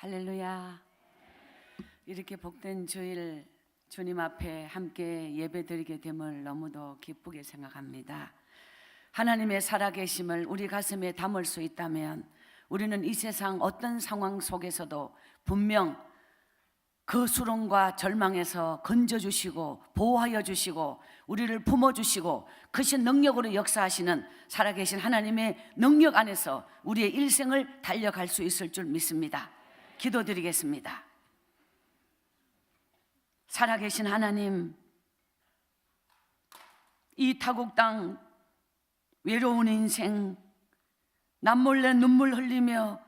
할렐루야. 이렇게 복된 주일 주님 앞에 함께 예배드리게 됨을 너무도 기쁘게 생각합니다. 하나님의 살아계심을 우리 가슴에 담을 수 있다면 우리는 이 세상 어떤 상황 속에서도 분명 그 수렁과 절망에서 건져주시고 보호하여 주시고 우리를 품어주시고 크신 능력으로 역사하시는 살아계신 하나님의 능력 안에서 우리의 일생을 달려갈 수 있을 줄 믿습니다. 기도드리겠습니다. 살아계신 하나님, 이 타국 땅 외로운 인생 남몰래 눈물 흘리며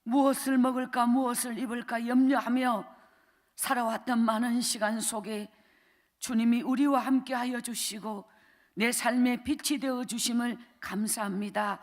무엇을 먹을까 무엇을 입을까 염려하며 살아왔던 많은 시간 속에 주님이 우리와 함께 하여 주시고 내 삶의 빛이 되어 주심을 감사합니다.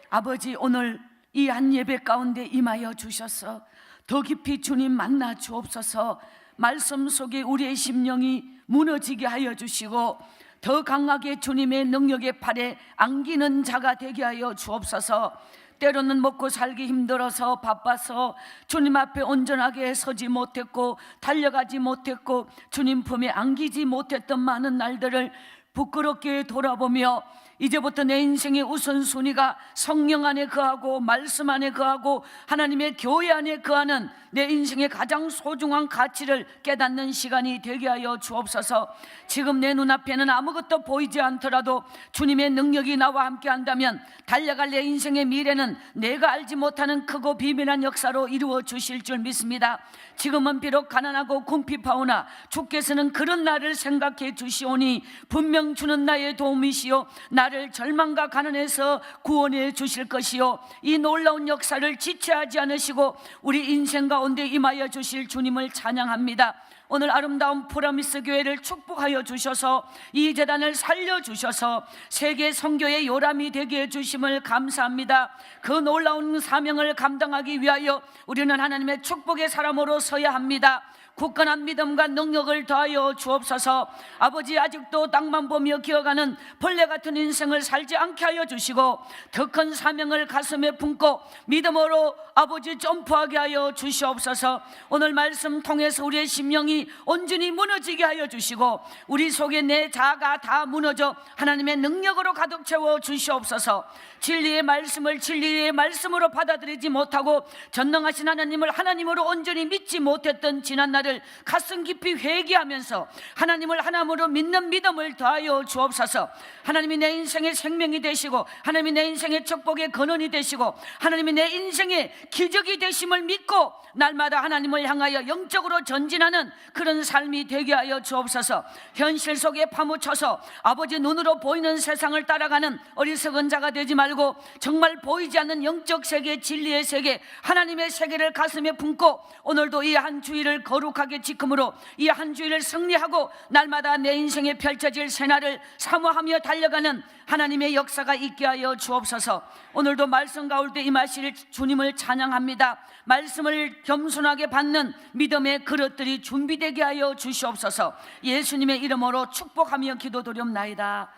아버지, 오늘 이 한 예배 가운데 임하여 주셔서 더 깊이 주님 만나 주옵소서. 말씀 속에 우리의 심령이 무너지게 하여 주시고 더 강하게 주님의 능력의 팔에 안기는 자가 되게 하여 주옵소서. 때로는 먹고 살기 힘들어서 바빠서 주님 앞에 온전하게 서지 못했고 달려가지 못했고 주님 품에 안기지 못했던 많은 날들을 부끄럽게 돌아보며 이제부터 내 인생의 우선순위가 성령 안에 거하고 말씀 안에 거하고 하나님의 교회 안에 거하는 내 인생의 가장 소중한 가치를 깨닫는 시간이 되게 하여 주옵소서. 지금 내 눈앞에는 아무것도 보이지 않더라도 주님의 능력이 나와 함께 한다면 달려갈 내 인생의 미래는 내가 알지 못하는 크고 비밀한 역사로 이루어 주실 줄 믿습니다. 지금은 비록 가난하고 궁핍하오나 주께서는 그런 나를 생각해 주시오니 분명 주는 나의 도움이시오 나를 절망과 가난에서 구원해 주실 것이요 이 놀라운 역사를 지체하지 않으시고 우리 인생 가운데 임하여 주실 주님을 찬양합니다. 오늘 아름다운 프로미스 교회를 축복하여 주셔서 이 재단을 살려주셔서 세계 선교의 요람이 되게 해주심을 감사합니다. 그 놀라운 사명을 감당하기 위하여 우리는 하나님의 축복의 사람으로 서야 합니다. 굳건한 믿음과 능력을 더하여 주옵소서. 아버지, 아직도 땅만 보며 기어가는 벌레 같은 인생을 살지 않게 하여 주시고 더 큰 사명을 가슴에 품고 믿음으로 아버지 점프하게 하여 주시옵소서. 오늘 말씀 통해서 우리의 심령이 온전히 무너지게 하여 주시고 우리 속에 내 자아가 다 무너져 하나님의 능력으로 가득 채워 주시옵소서. 진리의 말씀을 진리의 말씀으로 받아들이지 못하고 전능하신 하나님을 하나님으로 온전히 믿지 못했던 지난날을 가슴 깊이 회개하면서 하나님을 하나님으로 믿는 믿음을 더하여 주옵소서. 하나님이 내 인생의 생명이 되시고 하나님이 내 인생의 축복의 근원이 되시고 하나님이 내 인생의 기적이 되심을 믿고 날마다 하나님을 향하여 영적으로 전진하는 그런 삶이 되게 하여 주옵소서. 현실 속에 파묻혀서 아버지 눈으로 보이는 세상을 따라가는 어리석은 자가 되지 말고 정말 보이지 않는 영적 세계, 진리의 세계, 하나님의 세계를 가슴에 품고 오늘도 이 한 주일을 거룩하게 지킴으로 이 한 주일을 승리하고 날마다 내 인생에 펼쳐질 새날을 사모하며 달려가는 하나님의 역사가 있게 하여 주옵소서. 오늘도 말씀 가운데 임하실 주님을 찬양합니다. 말씀을 겸손하게 받는 믿음의 그릇들이 준비되게 하여 주시옵소서. 예수님의 이름으로 축복하며 기도드리옵나이다.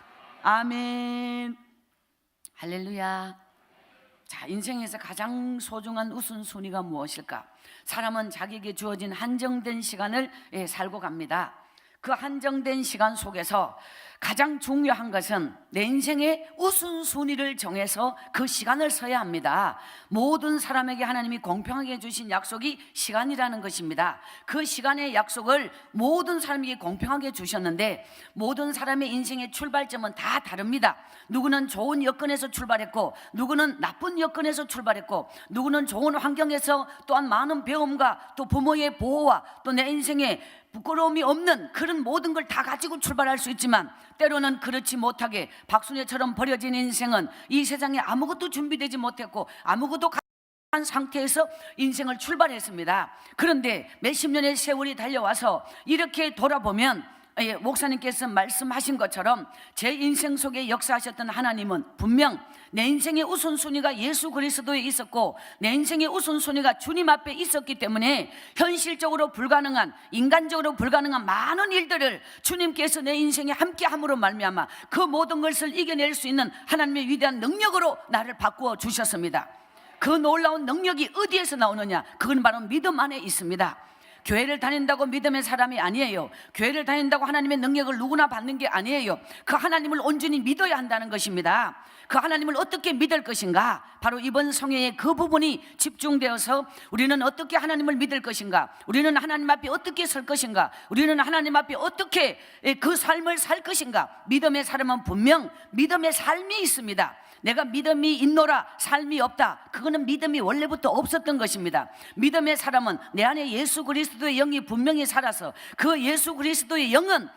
아멘. 할렐루야. 자, 인생에서 가장 소중한 우선순위가 무엇일까? 사람은 자기에게 주어진 한정된 시간을 살고 갑니다. 그 한정된 시간 속에서 가장 중요한 것은 내 인생의 우선순위를 정해서 그 시간을 써야 합니다. 모든 사람에게 하나님이 공평하게 주신 약속이 시간이라는 것입니다. 그 시간의 약속을 모든 사람에게 공평하게 주셨는데 모든 사람의 인생의 출발점은 다 다릅니다. 누구는 좋은 여건에서 출발했고 누구는 나쁜 여건에서 출발했고 누구는 좋은 환경에서 또한 많은 배움과 또 부모의 보호와 또 내 인생의 부끄러움이 없는 그런 모든 걸 다 가지고 출발할 수 있지만 때로는 그렇지 못하게 박순애처럼 버려진 인생은 이 세상에 아무것도 준비되지 못했고 아무것도 한 상태에서 인생을 출발했습니다. 그런데 몇십 년의 세월이 달려와서 이렇게 돌아보면 목사님께서 말씀하신 것처럼 제 인생 속에 역사하셨던 하나님은 분명 내 인생의 우선순위가 예수 그리스도에 있었고 내 인생의 우선순위가 주님 앞에 있었기 때문에 현실적으로 불가능한, 인간적으로 불가능한 많은 일들을 주님께서 내 인생에 함께함으로 말미암아 그 모든 것을 이겨낼 수 있는 하나님의 위대한 능력으로 나를 바꾸어 주셨습니다. 그 놀라운 능력이 어디에서 나오느냐? 그건 바로 믿음 안에 있습니다. 교회를 다닌다고 믿음의 사람이 아니에요. 교회를 다닌다고 하나님의 능력을 누구나 받는 게 아니에요. 그 하나님을 온전히 믿어야 한다는 것입니다. 그 하나님을 어떻게 믿을 것인가? 바로 이번 성회의 그 부분이 집중되어서 우리는 어떻게 하나님을 믿을 것인가? 우리는 하나님 앞에 어떻게 설 것인가? 우리는 하나님 앞에 어떻게 그 삶을 살 것인가? 믿음의 사람은 분명 믿음의 삶이 있습니다. 내가 믿음이 있노라 삶이 없다, 그거는 믿음이 원래부터 없었던 것입니다. 믿음의 사람은 내 안에 예수 그리스도의 영이 분명히 살아서 그 예수 그리스도의 영은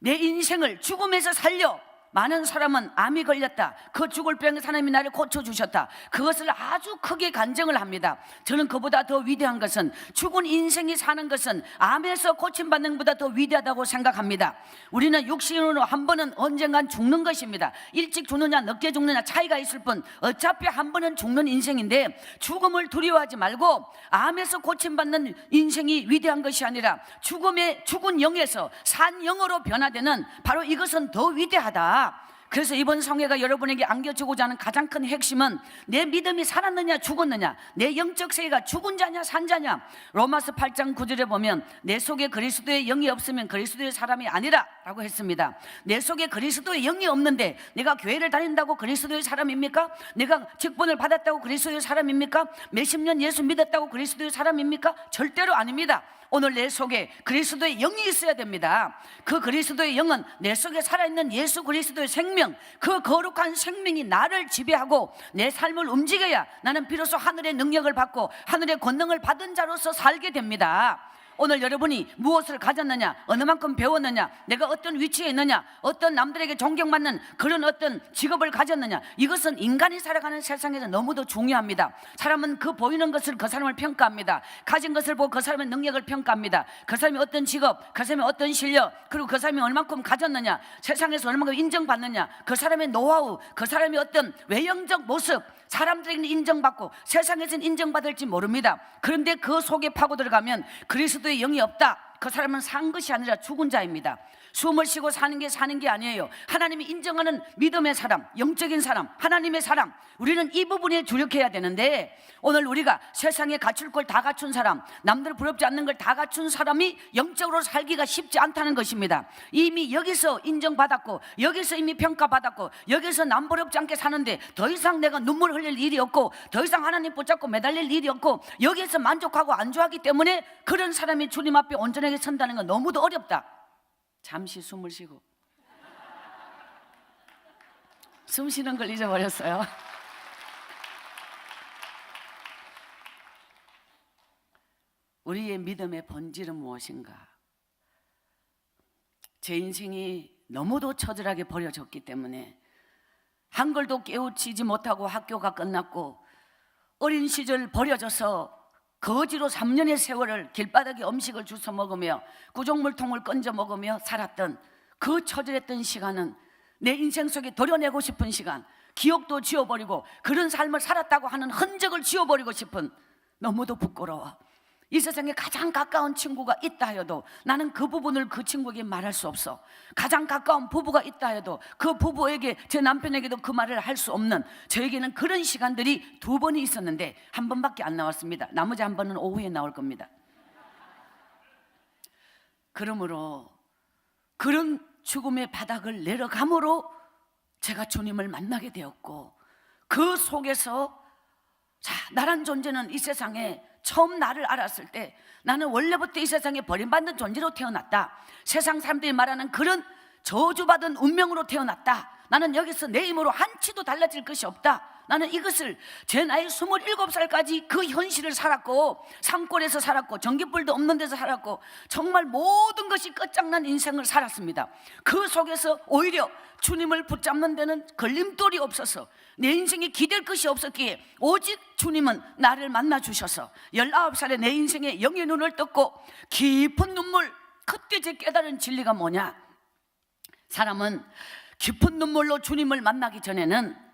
내 인생을 죽음에서 살려. 많은 사람은 암이 걸렸다, 그 죽을 병에 하나님이 나를 고쳐주셨다, 그것을 아주 크게 간증을 합니다. 저는 그보다 더 위대한 것은, 죽은 인생이 사는 것은 암에서 고침받는 것보다 더 위대하다고 생각합니다. 우리는 육신으로 한 번은 언젠간 죽는 것입니다. 일찍 죽느냐 늦게 죽느냐 차이가 있을 뿐 어차피 한 번은 죽는 인생인데, 죽음을 두려워하지 말고 암에서 고침받는 인생이 위대한 것이 아니라 죽은 영에서 산 영으로 변화되는, 바로 이것은 더 위대하다. 그래서 이번 성회가 여러분에게 안겨주고자 하는 가장 큰 핵심은, 내 믿음이 살았느냐 죽었느냐, 내 영적 세계가 죽은 자냐 산 자냐. 로마서 8장 9절에 보면 내 속에 그리스도의 영이 없으면 그리스도의 사람이 아니라 라고 했습니다. 내 속에 그리스도의 영이 없는데 내가 교회를 다닌다고 그리스도의 사람입니까? 내가 직분을 받았다고 그리스도의 사람입니까? 몇십 년 예수 믿었다고 그리스도의 사람입니까? 절대로 아닙니다. 오늘 내 속에 그리스도의 영이 있어야 됩니다. 그 그리스도의 영은 내 속에 살아있는 예수 그리스도의 생명, 그 거룩한 생명이 나를 지배하고 내 삶을 움직여야 나는 비로소 하늘의 능력을 받고 하늘의 권능을 받은 자로서 살게 됩니다. 오늘 여러분이 무엇을 가졌느냐, 어느 만큼 배웠느냐, 내가 어떤 위치에 있느냐, 어떤 남들에게 존경받는 그런 어떤 직업을 가졌느냐, 이것은 인간이 살아가는 세상에서 너무도 중요합니다. 사람은 그 보이는 것을 그 사람을 평가합니다. 가진 것을 보고 그 사람의 능력을 평가합니다. 그 사람이 어떤 직업, 그 사람이 어떤 실력, 그리고 그 사람이 얼만큼 가졌느냐, 세상에서 얼만큼 인정받느냐, 그 사람의 노하우, 그 사람이 어떤 외형적 모습, 사람들에게는 인정받고 세상에서는 인정받을지 모릅니다. 그런데 그 속에 파고 들어가면 그리스도의 영이 없다, 그 사람은 산 것이 아니라 죽은 자입니다. 숨을 쉬고 사는 게 아니에요. 하나님이 인정하는 믿음의 사람, 영적인 사람, 하나님의 사람, 우리는 이 부분에 주력해야 되는데, 오늘 우리가 세상에 갖출 걸 다 갖춘 사람, 남들 부럽지 않는 걸 다 갖춘 사람이 영적으로 살기가 쉽지 않다는 것입니다. 이미 여기서 인정받았고, 여기서 이미 평가받았고, 여기서 남 부럽지 않게 사는데 더 이상 내가 눈물 흘릴 일이 없고, 더 이상 하나님 붙잡고 매달릴 일이 없고, 여기에서 만족하고 안주하기 때문에 그런 사람이 주님 앞에 온전하게 선다는 건 너무도 어렵다. 잠시 숨을 쉬고, 숨 쉬는 걸 잊어버렸어요. 우리의 믿음의 본질은 무엇인가? 제 인생이 너무도 처절하게 버려졌기 때문에 한글도 깨우치지 못하고 학교가 끝났고, 어린 시절 버려져서 거지로 3년의 세월을 길바닥에 음식을 주워 먹으며 구정물통을 건져 먹으며 살았던 그 처절했던 시간은 내 인생 속에 도려내고 싶은 시간, 기억도 지워버리고 그런 삶을 살았다고 하는 흔적을 지워버리고 싶은, 너무도 부끄러워. 이 세상에 가장 가까운 친구가 있다 해도 나는 그 부분을 그 친구에게 말할 수 없어. 가장 가까운 부부가 있다 해도 그 부부에게, 제 남편에게도 그 말을 할 수 없는, 저에게는 그런 시간들이 2번이 있었는데 1번밖에 안 나왔습니다. 나머지 1번은 오후에 나올 겁니다. 그러므로 그런 죽음의 바닥을 내려감으로 제가 주님을 만나게 되었고, 그 속에서 나란 존재는 이 세상에 처음 나를 알았을 때, 나는 원래부터 이 세상에 버림받는 존재로 태어났다. 세상 사람들이 말하는 그런 저주받은 운명으로 태어났다. 나는 여기서 내 힘으로 한치도 달라질 것이 없다. 나는 이것을 제 나이 27살까지 그 현실을 살았고, 산골에서 살았고, 전기불도 없는 데서 살았고, 정말 모든 것이 끝장난 인생을 살았습니다. 그 속에서 오히려 주님을 붙잡는 데는 걸림돌이 없어서, 내 인생에 기댈 것이 없었기에 오직 주님은 나를 만나 주셔서 19살에 내 인생에 영의 눈을 떴고 깊은 눈물, 그때 제 깨달은 진리가 뭐냐, 사람은 깊은 눈물로 주님을 만나기 전에는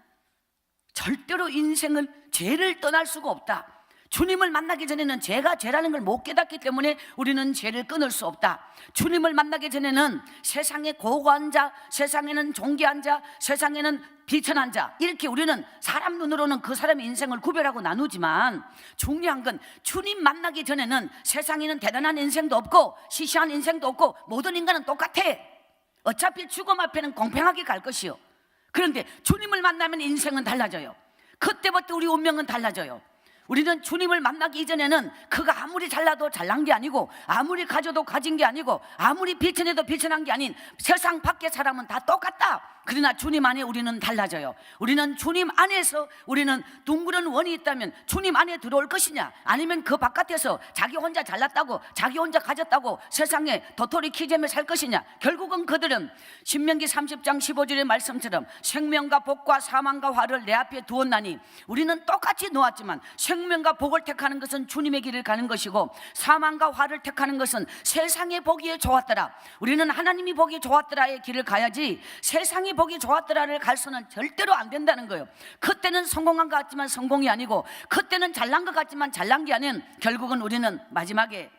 절대로 인생은 죄를 떠날 수가 없다. 주님을 만나기 전에는 죄가 죄라는 걸 못 깨닫기 때문에 우리는 죄를 끊을 수 없다. 주님을 만나기 전에는 세상에 고고한 자, 세상에는 존귀한 자, 세상에는 비천한 자, 이렇게 우리는 사람 눈으로는 그 사람의 인생을 구별하고 나누지만, 중요한 건 주님 만나기 전에는 세상에는 대단한 인생도 없고 시시한 인생도 없고 모든 인간은 똑같아. 어차피 죽음 앞에는 공평하게 갈 것이요. 그런데 주님을 만나면 인생은 달라져요. 그때부터 우리 운명은 달라져요. 우리는 주님을 만나기 이전에는 그가 아무리 잘나도 잘난 게 아니고, 아무리 가져도 가진 게 아니고, 아무리 비천해도 비천한 게 아닌 세상 밖의 사람은 다 똑같다. 그러나 주님 안에 우리는 달라져요. 우리는 주님 안에서, 우리는 둥그런 원이 있다면 주님 안에 들어올 것이냐, 아니면 그 바깥에서 자기 혼자 잘났다고, 자기 혼자 가졌다고 세상에 도토리 키재며 살 것이냐. 결국은 그들은 신명기 30장 15절의 말씀처럼 생명과 복과 사망과 화를 내 앞에 두었나니, 우리는 똑같이 놓았지만 생명과 복을 택하는 것은 주님의 길을 가는 것이고, 사망과 화를 택하는 것은 세상의 보기에 좋았더라, 우리는 하나님이 보기 좋았더라의 길을 가야지 세상이 보기 좋았더라를 갈수는 절대로 안 된다는 거예요. 그때는 성공한 것 같지만 성공이 아니고, 그때는 잘난 것 같지만 잘난 게 아닌, 결국은 우리는 마지막에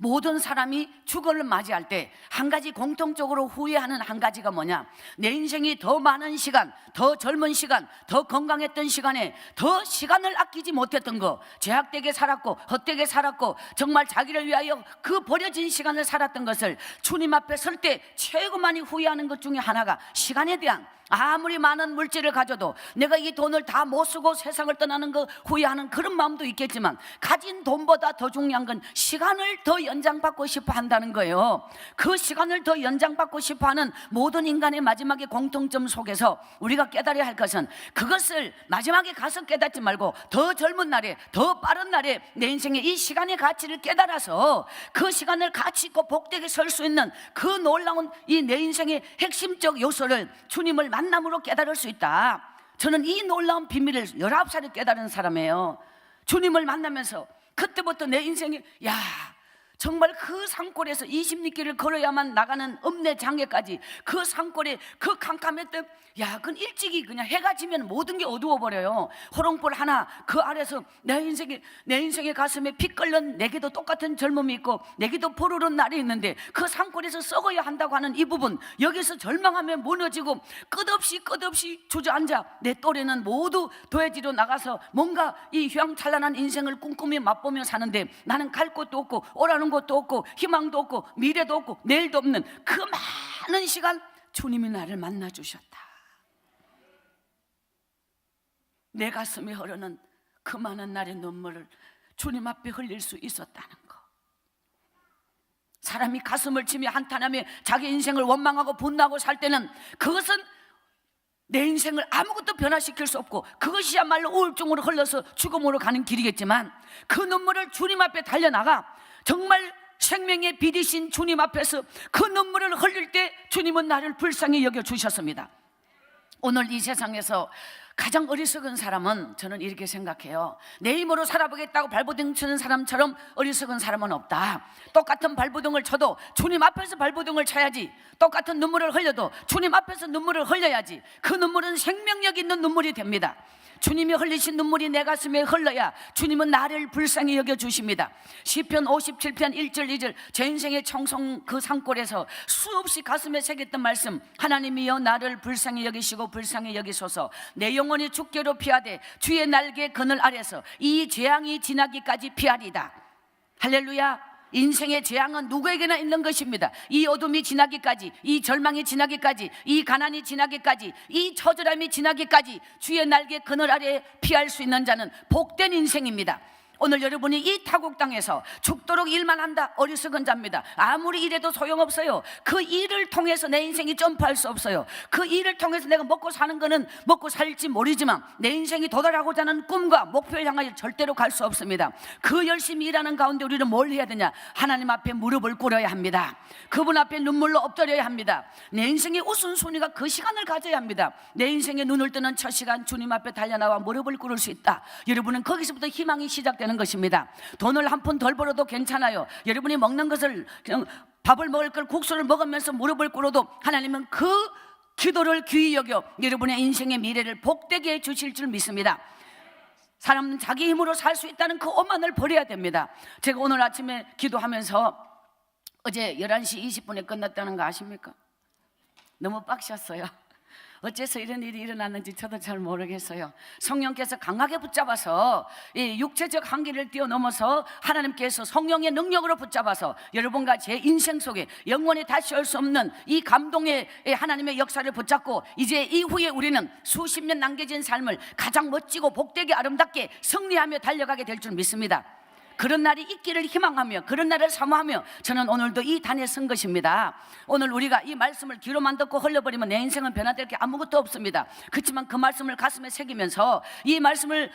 모든 사람이 죽음을 맞이할 때 한 가지 공통적으로 후회하는 한 가지가 뭐냐, 내 인생이 더 많은 시간, 더 젊은 시간, 더 건강했던 시간에 더 시간을 아끼지 못했던 거, 죄악되게 살았고 헛되게 살았고 정말 자기를 위하여 그 버려진 시간을 살았던 것을 주님 앞에 설 때 최고 많이 후회하는 것 중에 하나가 시간에 대한, 아무리 많은 물질을 가져도 내가 이 돈을 다 못 쓰고 세상을 떠나는 거 후회하는 그런 마음도 있겠지만, 가진 돈보다 더 중요한 건 시간을 더 연장받고 싶어 한다는 거예요. 그 시간을 더 연장받고 싶어 하는 모든 인간의 마지막의 공통점 속에서 우리가 깨달아야 할 것은, 그것을 마지막에 가서 깨닫지 말고 더 젊은 날에, 더 빠른 날에 내 인생의 이 시간의 가치를 깨달아서 그 시간을 가치 있고 복되게 설 수 있는 그 놀라운 이 내 인생의 핵심적 요소를 주님을 만남으로 깨달을 수 있다. 저는 이 놀라운 비밀을 19살에 깨달은 사람이에요. 주님을 만나면서 그때부터 내 인생에, 야, 정말 그 산골에서 20리길을 걸어야만 나가는 읍내 장애까지, 그 산골에 그 캄캄했던, 야, 그건 일찍이 그냥 해가 지면 모든 게 어두워버려요. 호롱불 하나 그 아래서 내 인생의 가슴에 피 끓는, 내게도 똑같은 젊음이 있고 내게도 푸르른 날이 있는데 그 산골에서 썩어야 한다고 하는 이 부분, 여기서 절망하며 무너지고 끝없이 주저앉아 내 또래는 모두 도해지로 나가서 뭔가 이 휘황찬란한 인생을 꿈꾸며 맛보며 사는데, 나는 갈 곳도 없고 오라는 것도 없고 희망도 없고 미래도 없고 내일도 없는 그 많은 시간 주님이 나를 만나 주셨다. 내 가슴에 흐르는 그 많은 날의 눈물을 주님 앞에 흘릴 수 있었다는 거. 사람이 가슴을 치며 한탄하며 자기 인생을 원망하고 분노하고 살 때는 그것은 내 인생을 아무것도 변화시킬 수 없고 그것이야말로 우울증으로 흘러서 죽음으로 가는 길이겠지만, 그 눈물을 주님 앞에 달려나가 정말 생명의 빛이신 주님 앞에서 그 눈물을 흘릴 때 주님은 나를 불쌍히 여겨주셨습니다. 오늘 이 세상에서 가장 어리석은 사람은, 저는 이렇게 생각해요, 내 힘으로 살아보겠다고 발버둥 치는 사람처럼 어리석은 사람은 없다. 똑같은 발버둥을 쳐도 주님 앞에서 발버둥을 쳐야지. 똑같은 눈물을 흘려도 주님 앞에서 눈물을 흘려야지. 그 눈물은 생명력 있는 눈물이 됩니다. 주님이 흘리신 눈물이 내 가슴에 흘러야 주님은 나를 불쌍히 여겨주십니다. 시편 57편 1절 2절, 제 인생의 청송 그 산골에서 수없이 가슴에 새겼던 말씀, 하나님이여 나를 불쌍히 여기시고 불쌍히 여기소서. 내 영혼이 죽게로 피하되 주의 날개 그늘 아래서 이 재앙이 지나기까지 피하리다. 할렐루야. 인생의 재앙은 누구에게나 있는 것입니다. 이 어둠이 지나기까지, 이 절망이 지나기까지, 이 가난이 지나기까지, 이 처절함이 지나기까지 주의 날개 그늘 아래에 피할 수 있는 자는 복된 인생입니다. 오늘 여러분이 이 타국 땅에서 죽도록 일만 한다, 어리석은 자입니다. 아무리 일해도 소용없어요. 그 일을 통해서 내 인생이 점프할 수 없어요. 그 일을 통해서 내가 먹고 사는 거는 먹고 살지 모르지만 내 인생이 도달하고자 하는 꿈과 목표를 향하여 절대로 갈 수 없습니다. 그 열심히 일하는 가운데 우리는 뭘 해야 되냐? 하나님 앞에 무릎을 꿇어야 합니다. 그분 앞에 눈물로 엎드려야 합니다. 내 인생의 우선순위가 그 시간을 가져야 합니다. 내 인생에 눈을 뜨는 첫 시간 주님 앞에 달려나와 무릎을 꿇을 수 있다. 여러분은 거기서부터 희망이 시작되는 것입니다. 돈을 한 푼 덜 벌어도 괜찮아요. 여러분이 먹는 것을, 밥을 먹을 걸 국수를 먹으면서 무릎을 꿇어도 하나님은 그 기도를 귀히 여겨 여러분의 인생의 미래를 복되게 해 주실 줄 믿습니다. 사람은 자기 힘으로 살 수 있다는 그 오만을 버려야 됩니다. 제가 오늘 아침에 기도하면서 어제 11시 20분에 끝났다는 거 아십니까? 너무 빡셨어요. 어째서 이런 일이 일어났는지 저도 잘 모르겠어요. 성령께서 강하게 붙잡아서 이 육체적 한계를 뛰어넘어서 하나님께서 성령의 능력으로 붙잡아서 여러분과 제 인생 속에 영원히 다시 올 수 없는 이 감동의 하나님의 역사를 붙잡고 이제 이후에 우리는 수십 년 남겨진 삶을 가장 멋지고 복되게 아름답게 승리하며 달려가게 될 줄 믿습니다. 그런 날이 있기를 희망하며 그런 날을 사모하며 저는 오늘도 이 단에 선 것입니다. 오늘 우리가 이 말씀을 귀로만 듣고 흘려버리면 내 인생은 변화될 게 아무것도 없습니다. 그렇지만 그 말씀을 가슴에 새기면서 이 말씀을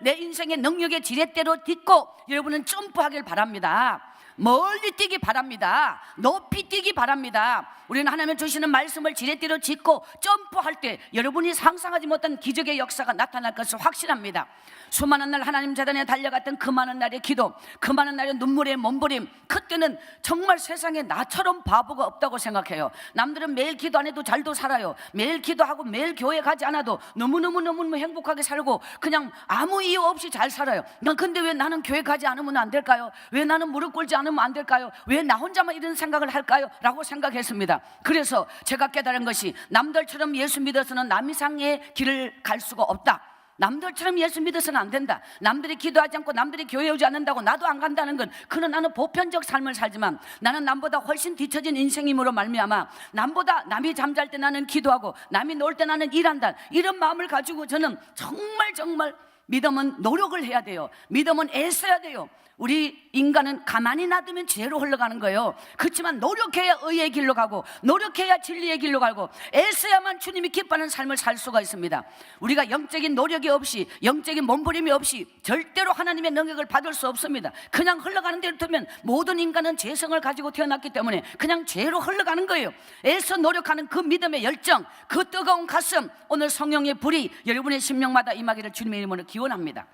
내 인생의 능력의 지렛대로 딛고 여러분은 점프하길 바랍니다. 멀리 뛰기 바랍니다. 높이 뛰기 바랍니다. 우리는 하나님 주시는 말씀을 지렛대로 짚고 점프할 때 여러분이 상상하지 못한 기적의 역사가 나타날 것을 확신합니다. 수많은 날 하나님 재단에 달려갔던 그 많은 날의 기도, 그 많은 날의 눈물의 몸부림, 그때는 정말 세상에 나처럼 바보가 없다고 생각해요. 남들은 매일 기도 안 해도 잘도 살아요. 매일 기도하고 매일 교회 가지 않아도 너무너무 행복하게 살고 그냥 아무 이유 없이 잘 살아요. 근데 왜 나는 교회 가지 않으면 안 될까요? 왜 나는 무릎 꿇지 않으면 안 될까요? 왜 나 혼자만 이런 생각을 할까요? 라고 생각했습니다. 그래서 제가 깨달은 것이 남들처럼 예수 믿어서는 남 이상의 길을 갈 수가 없다. 남들처럼 예수 믿어서는 안 된다. 남들이 기도하지 않고 남들이 교회 오지 않는다고 나도 안 간다는 건 그는 나는 보편적 삶을 살지만 나는 남보다 훨씬 뒤처진 인생임으로 말미암아 남보다 남이 잠잘 때 나는 기도하고 남이 놀 때 나는 일한다. 이런 마음을 가지고 저는 정말 믿음은 노력을 해야 돼요. 믿음은 애써야 돼요. 우리 인간은 가만히 놔두면 죄로 흘러가는 거예요. 그렇지만 노력해야 의의 길로 가고 노력해야 진리의 길로 가고 애써야만 주님이 기뻐하는 삶을 살 수가 있습니다. 우리가 영적인 노력이 없이 영적인 몸부림이 없이 절대로 하나님의 능력을 받을 수 없습니다. 그냥 흘러가는 대로 두면 모든 인간은 죄성을 가지고 태어났기 때문에 그냥 죄로 흘러가는 거예요. 애써 노력하는 그 믿음의 열정, 그 뜨거운 가슴, 오늘 성령의 불이 여러분의 심령마다 임하기를 주님의 이름으로 기원합니다.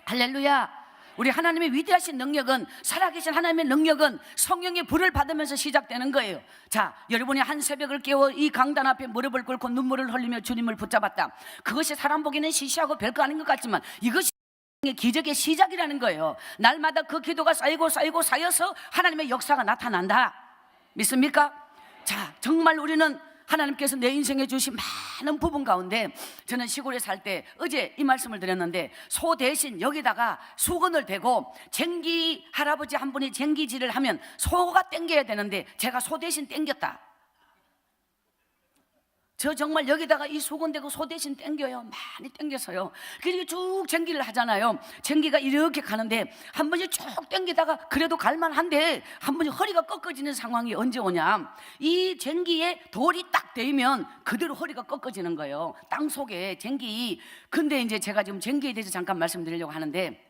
할렐루야. 우리 하나님의 위대하신 능력은, 살아계신 하나님의 능력은 성령의 불을 받으면서 시작되는 거예요. 자, 여러분이 한 새벽을 깨워 이 강단 앞에 무릎을 꿇고 눈물을 흘리며 주님을 붙잡았다. 그것이 사람 보기에는 시시하고 별거 아닌 것 같지만 이것이 기적의 시작이라는 거예요. 날마다 그 기도가 쌓여서 하나님의 역사가 나타난다. 믿습니까? 자, 정말 우리는 하나님께서 내 인생에 주신 많은 부분 가운데, 저는 시골에 살 때 어제 이 말씀을 드렸는데, 소 대신 여기다가 수건을 대고 쟁기 할아버지 한 분이 쟁기질을 하면 소가 땡겨야 되는데 제가 소 대신 땡겼다. 저 정말 여기다가 이 수건 대고 소 대신 땡겨요. 많이 땡겨서요. 그리고 쭉 쟁기를 하잖아요. 쟁기가 이렇게 가는데 한 번씩 쭉 땡기다가 그래도 갈만한데 한 번씩 허리가 꺾어지는 상황이 언제 오냐, 이 쟁기에 돌이 딱 대면 그대로 허리가 꺾어지는 거예요. 땅 속에 쟁기. 근데 이제 제가 지금 쟁기에 대해서 잠깐 말씀드리려고 하는데,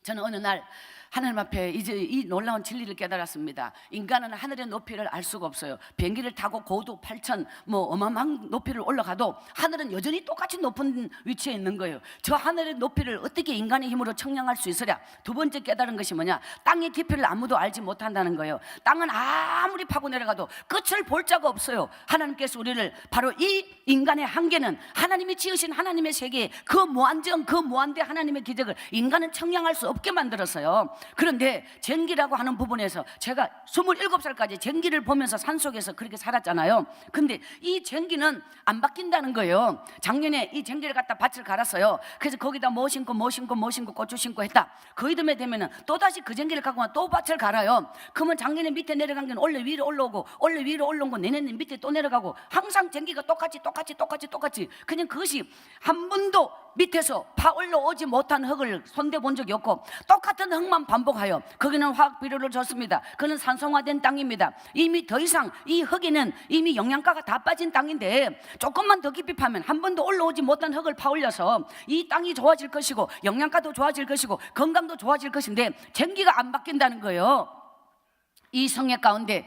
저는 어느 날 하나님 앞에 이제 이 놀라운 진리를 깨달았습니다. 인간은 하늘의 높이를 알 수가 없어요. 비행기를 타고 고도 8,000 어마어마한 높이를 올라가도 하늘은 여전히 똑같이 높은 위치에 있는 거예요. 저 하늘의 높이를 어떻게 인간의 힘으로 청량할 수 있으랴? 두 번째 깨달은 것이 뭐냐? 땅의 깊이를 아무도 알지 못한다는 거예요. 땅은 아무리 파고 내려가도 끝을 볼 자가 없어요. 하나님께서 우리를 바로 이 인간의 한계는 하나님이 지으신 하나님의 세계에 그 무한정, 그 무한대 하나님의 기적을 인간은 청량할 수 없게 만들었어요. 그런데 쟁기라고 하는 부분에서 제가 27살까지 쟁기를 보면서 산속에서 그렇게 살았잖아요. 근데 이 쟁기는 안 바뀐다는 거예요. 작년에 이 쟁기를 갖다 밭을 갈았어요. 그래서 거기다 뭐 심고 고추 심고 했다. 그 이듬해 되면은 또다시 그 쟁기를 갖고 또 밭을 갈아요. 그러면 작년에 밑에 내려간 게 원래 위로 올라오고, 원래 위로 올라온 건 내년에 밑에 또 내려가고, 항상 쟁기가 똑같이 그냥 그것이 한 번도 밑에서 파 올라오지 못한 흙을 손대 본 적이 없고 똑같은 흙만 반복하여, 거기는 화학 비료를 줬습니다. 그는 산성화된 땅입니다. 이미 더 이상 이 흙에는 이미 영양가가 다 빠진 땅인데 조금만 더 깊이 파면 한 번도 올라오지 못한 흙을 파 올려서 이 땅이 좋아질 것이고 영양가도 좋아질 것이고 건강도 좋아질 것인데 쟁기가 안 바뀐다는 거예요. 이 성회 가운데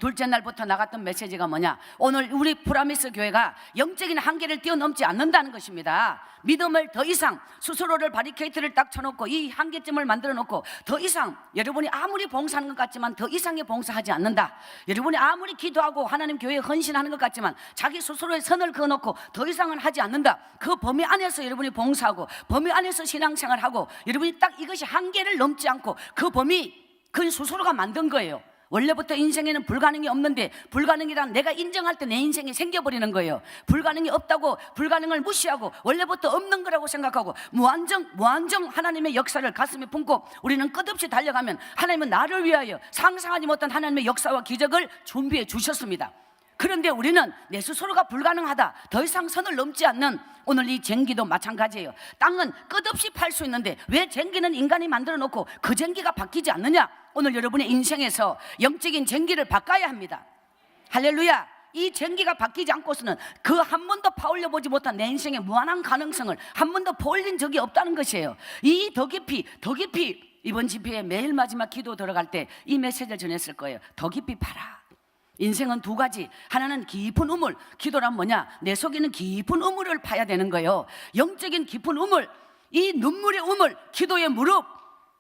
둘째 날부터 나갔던 메시지가 뭐냐? 오늘 우리 프라미스 교회가 영적인 한계를 뛰어넘지 않는다는 것입니다. 믿음을 더 이상 스스로를 바리케이트를 딱 쳐놓고 이 한계점을 만들어 놓고 더 이상 여러분이 아무리 봉사하는 것 같지만 더 이상의 봉사하지 않는다. 여러분이 아무리 기도하고 하나님 교회에 헌신하는 것 같지만 자기 스스로의 선을 그어놓고 더 이상은 하지 않는다. 그 범위 안에서 여러분이 봉사하고 범위 안에서 신앙생활하고 여러분이 딱 이것이 한계를 넘지 않고 그 범위 그건 스스로가 만든 거예요. 원래부터 인생에는 불가능이 없는데 불가능이란 내가 인정할 때 내 인생이 생겨버리는 거예요. 불가능이 없다고 불가능을 무시하고 원래부터 없는 거라고 생각하고 무한정 하나님의 역사를 가슴에 품고 우리는 끝없이 달려가면 하나님은 나를 위하여 상상하지 못한 하나님의 역사와 기적을 준비해 주셨습니다. 그런데 우리는 내 스스로가 불가능하다, 더 이상 선을 넘지 않는 오늘 이 쟁기도 마찬가지예요. 땅은 끝없이 팔 수 있는데 왜 쟁기는 인간이 만들어 놓고 그 쟁기가 바뀌지 않느냐? 오늘 여러분의 인생에서 영적인 쟁기를 바꿔야 합니다. 할렐루야. 이 쟁기가 바뀌지 않고서는 그 한 번도 파올려 보지 못한 내 인생의 무한한 가능성을 한 번도 보일린 적이 없다는 것이에요. 이 더 깊이 이번 집회에 매일 마지막 기도 들어갈 때 이 메시지를 전했을 거예요. 더 깊이 파라. 인생은 두 가지. 하나는 깊은 우물. 기도란 뭐냐? 내 속에 있는 깊은 우물을 파야 되는 거예요. 영적인 깊은 우물, 이 눈물의 우물, 기도의 무릎.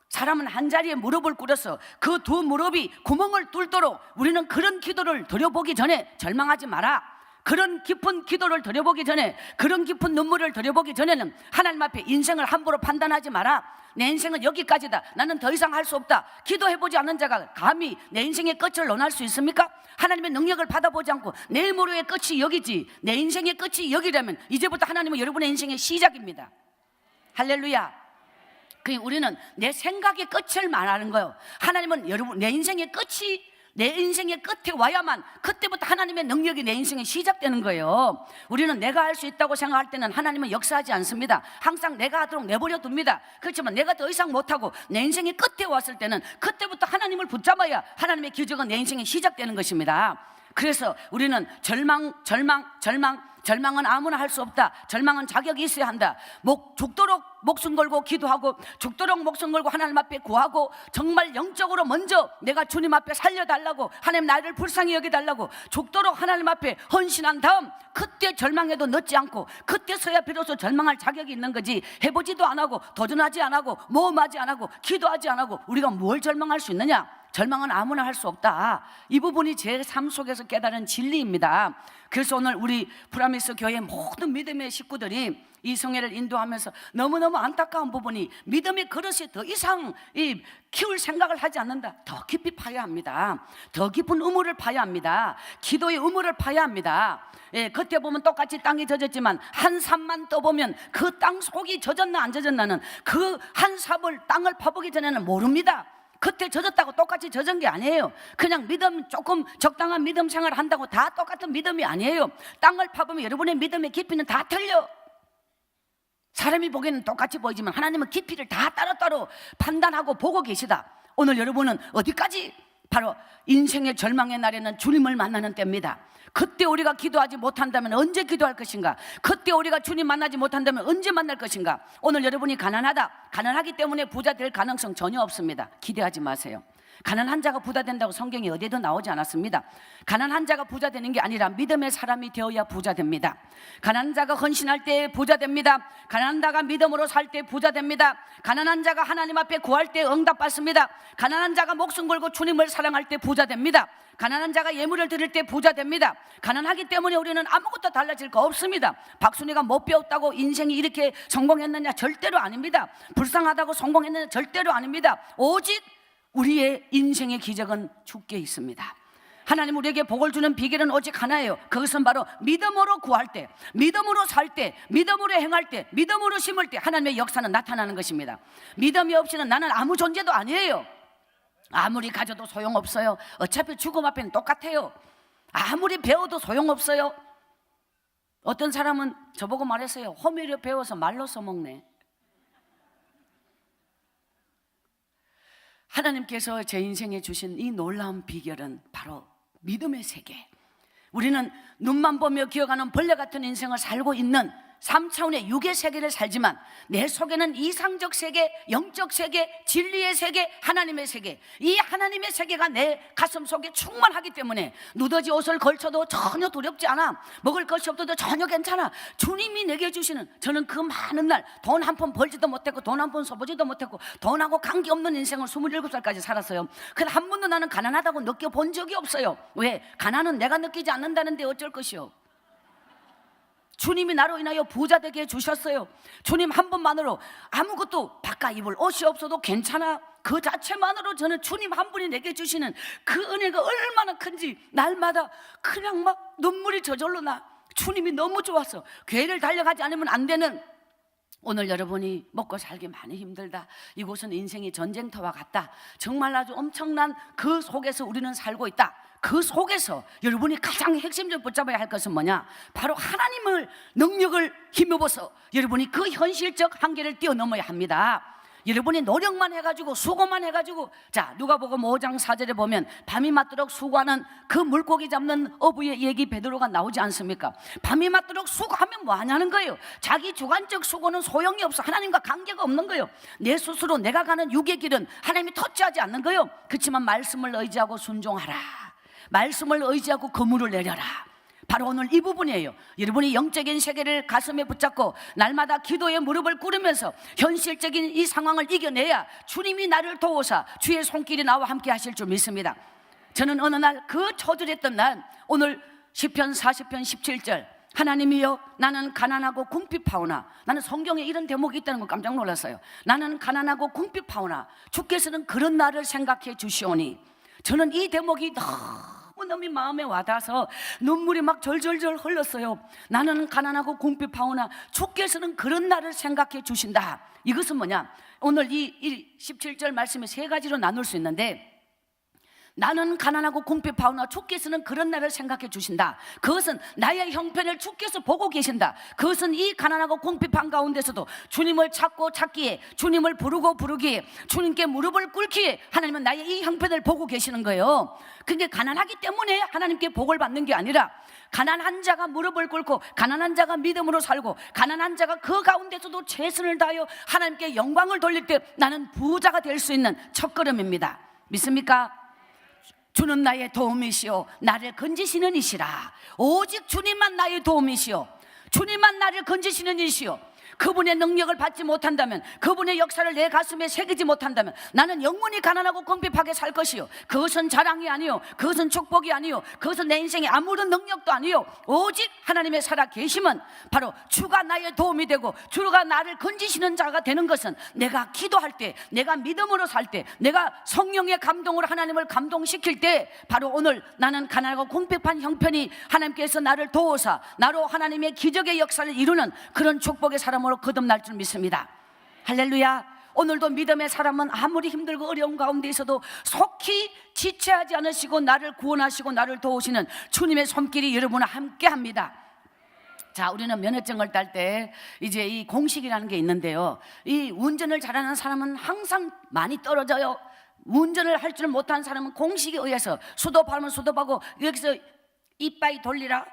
사람은 한 자리에 무릎을 꿇어서 그 두 무릎이 구멍을 뚫도록 우리는 그런 기도를 드려보기 전에 절망하지 마라. 그런 깊은 기도를 드려보기 전에, 그런 깊은 눈물을 드려보기 전에는 하나님 앞에 인생을 함부로 판단하지 마라. 내 인생은 여기까지다, 나는 더 이상 할 수 없다. 기도해보지 않는 자가 감히 내 인생의 끝을 논할 수 있습니까? 하나님의 능력을 받아보지 않고 내 모로의 끝이 여기지, 내 인생의 끝이 여기라면 이제부터 하나님은 여러분의 인생의 시작입니다. 할렐루야. 우리는 내 생각의 끝을 말하는 거예요. 하나님은 여러분 내 인생의 끝이 내 인생의 끝에 와야만 그때부터 하나님의 능력이 내 인생에 시작되는 거예요. 우리는 내가 할 수 있다고 생각할 때는 하나님은 역사하지 않습니다. 항상 내가 하도록 내버려 둡니다. 그렇지만 내가 더 이상 못하고 내 인생의 끝에 왔을 때는 그때부터 하나님을 붙잡아야 하나님의 기적은 내 인생에 시작되는 것입니다. 그래서 우리는 절망은 아무나 할 수 없다. 절망은 자격이 있어야 한다. 죽도록 목숨 걸고 기도하고 죽도록 목숨 걸고 하나님 앞에 구하고 정말 영적으로 먼저 내가 주님 앞에 살려달라고, 하나님 나를 불쌍히 여겨달라고 죽도록 하나님 앞에 헌신한 다음 그때 절망해도 늦지 않고 그때서야 비로소 절망할 자격이 있는 거지. 해보지도 안 하고 도전하지 안 하고 모험하지 안 하고 기도하지 안 하고 우리가 뭘 절망할 수 있느냐? 절망은 아무나 할 수 없다. 이 부분이 제 삶 속에서 깨달은 진리입니다. 그래서 오늘 우리 프라미스 교회 모든 믿음의 식구들이 이 성회를 인도하면서 너무너무 안타까운 부분이 믿음의 그릇이 더 이상 키울 생각을 하지 않는다. 더 깊이 파야 합니다. 더 깊은 우물을 파야 합니다. 기도의 우물을 파야 합니다. 그때 보면 똑같이 땅이 젖었지만 한 삽만 떠보면 그 땅 속이 젖었나 안 젖었나는 그 한 삽을 땅을 파보기 전에는 모릅니다. 그때 젖었다고 똑같이 젖은 게 아니에요. 그냥 믿음 조금 적당한 믿음 생활 한다고 다 똑같은 믿음이 아니에요. 땅을 파보면 여러분의 믿음의 깊이는 다 틀려. 사람이 보기에는 똑같이 보이지만 하나님은 깊이를 다 따로따로 판단하고 보고 계시다. 오늘 여러분은 어디까지? 바로 인생의 절망의 날에는 주님을 만나는 때입니다. 그때 우리가 기도하지 못한다면 언제 기도할 것인가? 그때 우리가 주님 만나지 못한다면 언제 만날 것인가? 오늘 여러분이 가난하기 때문에 부자 될 가능성 전혀 없습니다. 기대하지 마세요. 가난한 자가 부자 된다고 성경이 어디에도 나오지 않았습니다. 가난한 자가 부자 되는 게 아니라 믿음의 사람이 되어야 부자 됩니다. 가난한 자가 헌신할 때 부자 됩니다. 가난한 자가 믿음으로 살 때 부자 됩니다. 가난한 자가 하나님 앞에 구할 때 응답받습니다. 가난한 자가 목숨 걸고 주님을 사랑할 때 부자 됩니다. 가난한 자가 예물을 드릴 때 부자 됩니다. 가난하기 때문에 우리는 아무것도 달라질 거 없습니다. 박순이가 못 배웠다고 인생이 이렇게 성공했느냐? 절대로 아닙니다. 불쌍하다고 성공했느냐? 절대로 아닙니다. 오직 우리의 인생의 기적은 주께 있습니다. 하나님 우리에게 복을 주는 비결은 오직 하나예요. 그것은 바로 믿음으로 구할 때, 믿음으로 살 때, 믿음으로 행할 때, 믿음으로 심을 때 하나님의 역사는 나타나는 것입니다. 믿음이 없이는 나는 아무 존재도 아니에요. 아무리 가져도 소용없어요. 어차피 죽음 앞에는 똑같아요. 아무리 배워도 소용없어요. 어떤 사람은 저보고 말했어요. 호미를 배워서 말로 써먹네. 하나님께서 제 인생에 주신 이 놀라운 비결은 바로 믿음의 세계. 우리는 눈만 보며 기어가는 벌레 같은 인생을 살고 있는 3차원의 육의 세계를 살지만 내 속에는 이상적 세계, 영적 세계, 진리의 세계, 하나님의 세계, 이 하나님의 세계가 내 가슴 속에 충만하기 때문에 누더지 옷을 걸쳐도 전혀 두렵지 않아. 먹을 것이 없어도 전혀 괜찮아. 주님이 내게 주시는, 저는 그 많은 날 돈 한 푼 벌지도 못했고 돈 한 푼 써보지도 못했고 돈하고 관계없는 인생을 27살까지 살았어요. 근데 한 번도 나는 가난하다고 느껴본 적이 없어요. 왜? 가난은 내가 느끼지 않는다는데 어쩔 것이요. 주님이 나로 인하여 부자 되게 해주셨어요. 주님 한 분만으로 아무것도 바꿔 입을 옷이 없어도 괜찮아. 그 자체만으로 저는 주님 한 분이 내게 주시는 그 은혜가 얼마나 큰지 날마다 그냥 막 눈물이 저절로 나. 주님이 너무 좋았어. 교회를 달려가지 않으면 안 되는, 오늘 여러분이 먹고 살기 많이 힘들다, 이곳은 인생의 전쟁터와 같다, 정말 아주 엄청난 그 속에서 우리는 살고 있다. 그 속에서 여러분이 가장 핵심적으로 붙잡아야 할 것은 뭐냐? 바로 하나님을 능력을 힘입어서 여러분이 그 현실적 한계를 뛰어넘어야 합니다. 여러분이 노력만 해가지고 수고만 해가지고, 자, 누가복음 5장 4절에 보면 밤이 맞도록 수고하는 그 물고기 잡는 어부의 얘기 베드로가 나오지 않습니까? 밤이 맞도록 수고하면 뭐 하냐는 거예요. 자기 주관적 수고는 소용이 없어. 하나님과 관계가 없는 거예요. 내 스스로 내가 가는 육의 길은 하나님이 터치하지 않는 거예요. 그렇지만 말씀을 의지하고 순종하라, 말씀을 의지하고 그물을 내려라. 바로 오늘 이 부분이에요. 여러분이 영적인 세계를 가슴에 붙잡고 날마다 기도에 무릎을 꿇으면서 현실적인 이 상황을 이겨내야 주님이 나를 도우사 주의 손길이 나와 함께 하실 줄 믿습니다. 저는 어느 날 그 초들했던 날, 오늘 시편 40편 17절, 하나님이여 나는 가난하고 궁핍하오나, 나는 성경에 이런 대목이 있다는 거 깜짝 놀랐어요. 나는 가난하고 궁핍하오나 주께서는 그런 나를 생각해 주시오니. 저는 이 대목이 너무너무 마음에 와닿아서 눈물이 막 절절절 흘렀어요. 나는 가난하고 궁핍하오나 주께서는 그런 나를 생각해 주신다. 이것은 뭐냐? 오늘 이 17절 말씀을 세 가지로 나눌 수 있는데, 나는 가난하고 궁핍하오나 주께서는 그런 나를 생각해 주신다. 그것은 나의 형편을 주께서 보고 계신다. 그것은 이 가난하고 궁핍한 가운데서도 주님을 찾고 찾기에, 주님을 부르고 부르기에, 주님께 무릎을 꿇기에 하나님은 나의 이 형편을 보고 계시는 거예요. 근데 가난하기 때문에 하나님께 복을 받는 게 아니라, 가난한 자가 무릎을 꿇고 가난한 자가 믿음으로 살고 가난한 자가 그 가운데서도 최선을 다하여 하나님께 영광을 돌릴 때 나는 부자가 될 수 있는 첫걸음입니다. 믿습니까? 주는 나의 도움이시오, 나를 건지시는 이시라. 오직 주님만 나의 도움이시오, 주님만 나를 건지시는 이시오. 그분의 능력을 받지 못한다면, 그분의 역사를 내 가슴에 새기지 못한다면 나는 영원히 가난하고 궁핍하게 살 것이요. 그것은 자랑이 아니요, 그것은 축복이 아니요, 그것은 내 인생에 아무런 능력도 아니요. 오직 하나님의 살아 계심은 바로 주가 나의 도움이 되고 주가 나를 건지시는 자가 되는 것은, 내가 기도할 때, 내가 믿음으로 살 때, 내가 성령의 감동으로 하나님을 감동시킬 때, 바로 오늘 나는 가난하고 궁핍한 형편이 하나님께서 나를 도우사 나로 하나님의 기적의 역사를 이루는 그런 축복의 사람으로 거듭날 줄 믿습니다. 할렐루야. 오늘도 믿음의 사람은 아무리 힘들고 어려운 가운데 있어도 속히 지체하지 않으시고 나를 구원하시고 나를 도우시는 주님의 손길이 여러분과 함께 합니다. 자, 우리는 면허증을 딸 때 이제 이 공식이라는 게 있는데요, 이 운전을 잘하는 사람은 항상 많이 떨어져요. 운전을 할 줄 못하는 사람은 공식에 의해서 수도하면 수도하고, 여기서 이빠이 돌리라,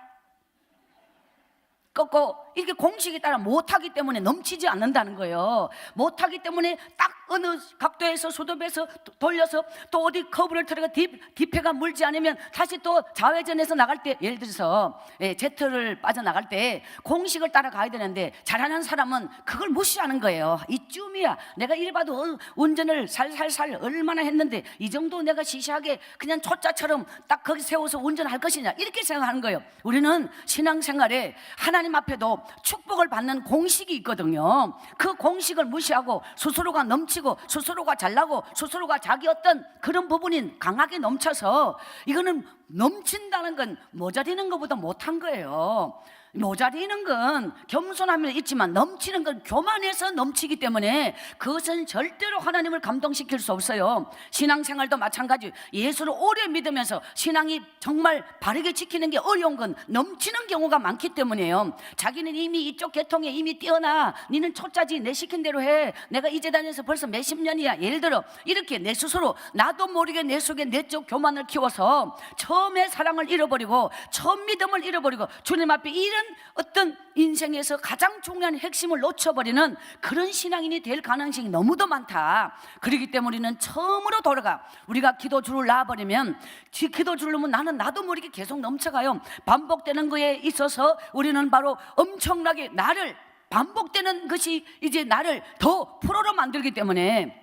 꺾고, 이렇게 공식에 따라 못하기 때문에 넘치지 않는다는 거예요. 못하기 때문에 딱 어느 각도에서 수도배에서 돌려서 또 어디 커브를 틀어가 뒷패가 물지 않으면 다시 또 좌회전해서 나갈 때, 예를 들어서 제트를 빠져나갈 때 공식을 따라가야 되는데 잘하는 사람은 그걸 무시하는 거예요. 이쯤이야, 내가 이래 봐도 운전을 살살살 얼마나 했는데 이 정도 내가 시시하게 그냥 초짜처럼 딱 거기 세워서 운전할 것이냐, 이렇게 생각하는 거예요. 우리는 신앙생활에 하나님 앞에도 축복을 받는 공식이 있거든요. 그 공식을 무시하고 스스로가 넘치고 스스로가 잘나고 스스로가 자기 어떤 그런 부분이 강하게 넘쳐서, 이거는 넘친다는 건 모자리는 것보다 못한 거예요. 모자리는 건 겸손하면 있지만 넘치는 건 교만해서 넘치기 때문에 그것은 절대로 하나님을 감동시킬 수 없어요. 신앙생활도 마찬가지. 예수를 오래 믿으면서 신앙이 정말 바르게 지키는 게 어려운 건 넘치는 경우가 많기 때문이에요. 자기는 이미 이쪽 계통에 이미 뛰어나, 니는 초짜지, 내 시킨 대로 해, 내가 이 재단에서 벌써 몇십 년이야, 예를 들어 이렇게 내 스스로 나도 모르게 내 속에 내적 교만을 키워서 처음에 사랑을 잃어버리고 처음 믿음을 잃어버리고 주님 앞에 이런 어떤 인생에서 가장 중요한 핵심을 놓쳐버리는 그런 신앙인이 될 가능성이 너무도 많다. 그렇기 때문에 우리는 처음으로 돌아가. 우리가 기도줄을 놔버리면, 기도줄을 놓으면 나도 모르게 계속 넘쳐가요. 반복되는 거에 있어서 우리는 바로 엄청나게 나를, 반복되는 것이 이제 나를 더 프로로 만들기 때문에,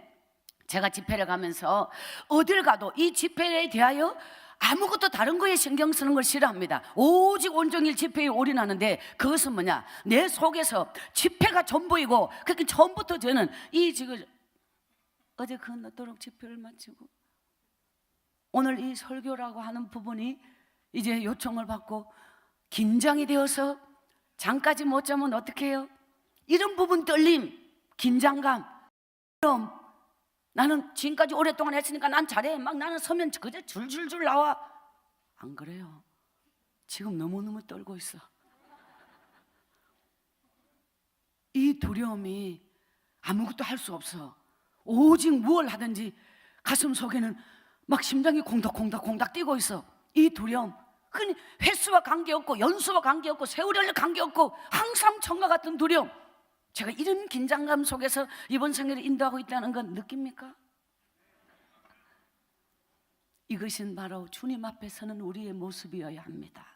제가 집회를 가면서 어딜 가도 이 집회에 대하여 아무것도 다른 거에 신경 쓰는 걸 싫어합니다. 오직 온종일 집회에 올인하는데, 그것은 뭐냐, 내 속에서 집회가 전부이고, 그렇게 처음부터 저는 지금 어제 건너도록 집회를 마치고 오늘 이 설교라고 하는 부분이 이제 요청을 받고 긴장이 되어서 잠까지 못 자면 어떻게 해요? 이런 부분 떨림, 긴장감. 그럼 나는 지금까지 오랫동안 했으니까 난 잘해. 막 나는 서면 그저 줄줄줄 나와. 안 그래요. 지금 너무너무 떨고 있어. 이 두려움이 아무것도 할 수 없어. 오직 무엇을 하든지 가슴 속에는 막 심장이 콩닥콩닥콩닥 뛰고 있어. 이 두려움, 그니 횟수와 관계없고 연수와 관계없고 세월에 관계없고 항상 청과 같은 두려움. 제가 이런 긴장감 속에서 이번 생애를 인도하고 있다는 건 느낍니까? 이것은 바로 주님 앞에 서는 우리의 모습이어야 합니다.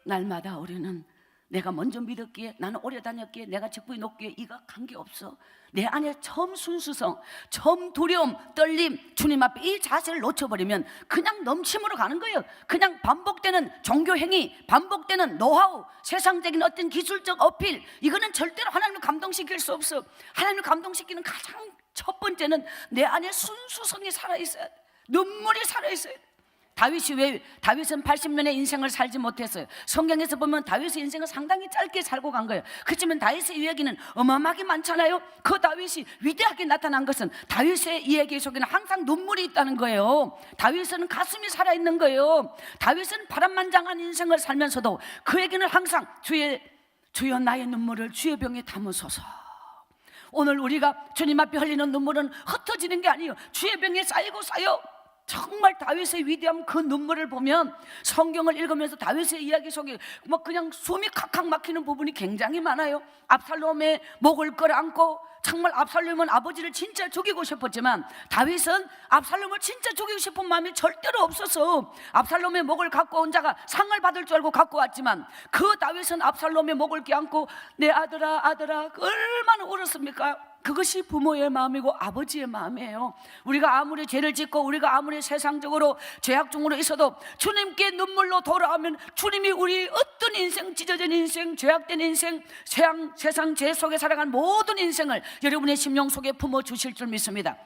날마다 우리는 내가 먼저 믿었기에, 나는 오래 다녔기에, 내가 직분이 높기에 이거 관계없어. 내 안에 처음 순수성, 처음 두려움, 떨림, 주님 앞에 이 자세를 놓쳐버리면 그냥 넘침으로 가는 거예요. 그냥 반복되는 종교 행위, 반복되는 노하우, 세상적인 어떤 기술적 어필, 이거는 절대로 하나님을 감동시킬 수 없어. 하나님을 감동시키는 가장 첫 번째는 내 안에 순수성이 살아있어야 돼. 눈물이 살아있어야 돼. 다윗은 80년의 인생을 살지 못했어요. 성경에서 보면 다윗의 인생은 상당히 짧게 살고 간 거예요. 그렇지만 다윗의 이야기는 어마어마하게 많잖아요. 그 다윗이 위대하게 나타난 것은 다윗의 이야기 속에는 항상 눈물이 있다는 거예요. 다윗은 가슴이 살아있는 거예요. 다윗은 파란만장한 인생을 살면서도 그에게는 항상 주여 나의 눈물을 주의 병에 담으소서. 오늘 우리가 주님 앞에 흘리는 눈물은 흩어지는 게 아니에요. 주의 병에 쌓이고 쌓여. 정말 다윗의 위대함, 그 눈물을 보면 성경을 읽으면서 다윗의 이야기 속에 막 그냥 숨이 칵칵 막히는 부분이 굉장히 많아요. 압살롬의 목을 끌어안고, 정말 압살롬은 아버지를 진짜 죽이고 싶었지만 다윗은 압살롬을 진짜 죽이고 싶은 마음이 절대로 없어서 압살롬의 목을 갖고 온 자가 상을 받을 줄 알고 갖고 왔지만, 그 다윗은 압살롬의 목을 껴안고 내 아들아 아들아 얼마나 울었습니까? 그것이 부모의 마음이고 아버지의 마음이에요. 우리가 아무리 죄를 짓고 우리가 아무리 세상적으로 죄악 중으로 있어도 주님께 눈물로 돌아오면 주님이 우리 어떤 인생, 찢어진 인생, 죄악된 인생, 세상 죄 속에 살아간 모든 인생을 여러분의 심령 속에 품어주실 줄 믿습니다.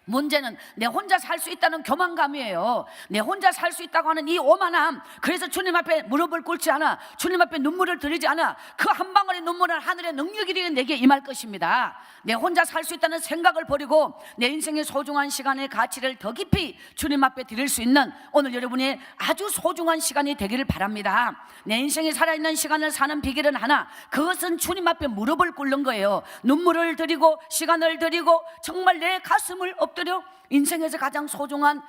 문제는 내 혼자 살 수 있다는 교만감이에요. 내 혼자 살 수 있다고 하는 이 오만함. 그래서 주님 앞에 무릎을 꿇지 않아, 주님 앞에 눈물을 들이지 않아. 그 한 방울의 눈물은 하늘의 능력이 되어 내게 임할 것입니다. 내 혼자 살 수 있다는 생각을 버리고 내 인생의 소중한 시간의 가치를 더 깊이 주님 앞에 드릴 수 있는 오늘 여러분의 아주 소중한 시간이 되기를 바랍니다. 내 인생에 살아있는 시간을 사는 비결은 하나, 그것은 주님 앞에 무릎을 꿇는 거예요. 눈물을 들이고 시간을 들이고 정말 내 가슴을 엎드려 인생에서 가장 소중한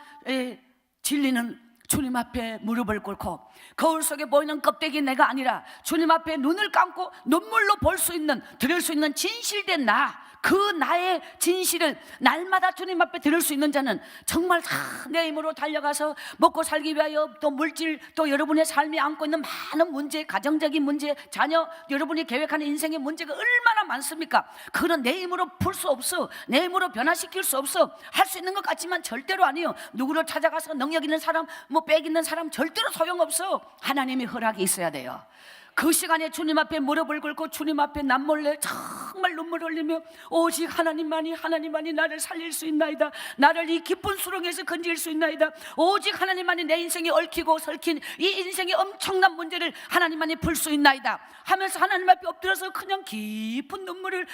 진리는 주님 앞에 무릎을 꿇고, 거울 속에 보이는 껍데기 내가 아니라 주님 앞에 눈을 감고 눈물로 볼 수 있는, 들을 수 있는 진실된 그 나의 진실을 날마다 주님 앞에 들을 수 있는 자는 정말 다 내 힘으로 달려가서 먹고 살기 위하여, 또 물질, 또 여러분의 삶이 안고 있는 많은 문제, 가정적인 문제, 자녀, 여러분이 계획하는 인생의 문제가 얼마나 많습니까? 그건 내 힘으로 풀 수 없어. 내 힘으로 변화시킬 수 없어. 할 수 있는 것 같지만 절대로 아니에요. 누구를 찾아가서 능력 있는 사람, 빽 있는 사람 절대로 소용없어. 하나님의 허락이 있어야 돼요. 그 시간에 주님 앞에 무릎을 꿇고 주님 앞에 남몰래 정말 눈물 흘리며 오직 하나님만이 나를 살릴 수 있나이다. 나를 이 깊은 수렁에서 건질 수 있나이다. 오직 하나님만이 내 인생에 얽히고 설킨 이 인생의 엄청난 문제를 하나님만이 풀 수 있나이다 하면서 하나님 앞에 엎드려서 그냥 깊은 눈물을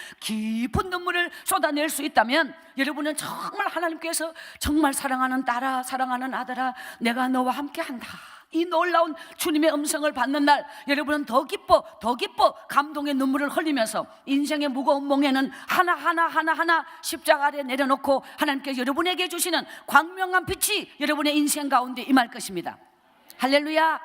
쏟아낼 수 있다면, 여러분은 정말 하나님께서 정말 사랑하는 딸아, 사랑하는 아들아, 내가 너와 함께한다, 이 놀라운 주님의 음성을 받는 날, 여러분은 더 기뻐 감동의 눈물을 흘리면서 인생의 무거운 몽에는 하나하나 십자가 아래 내려놓고 하나님께서 여러분에게 주시는 광명한 빛이 여러분의 인생 가운데 임할 것입니다. 할렐루야.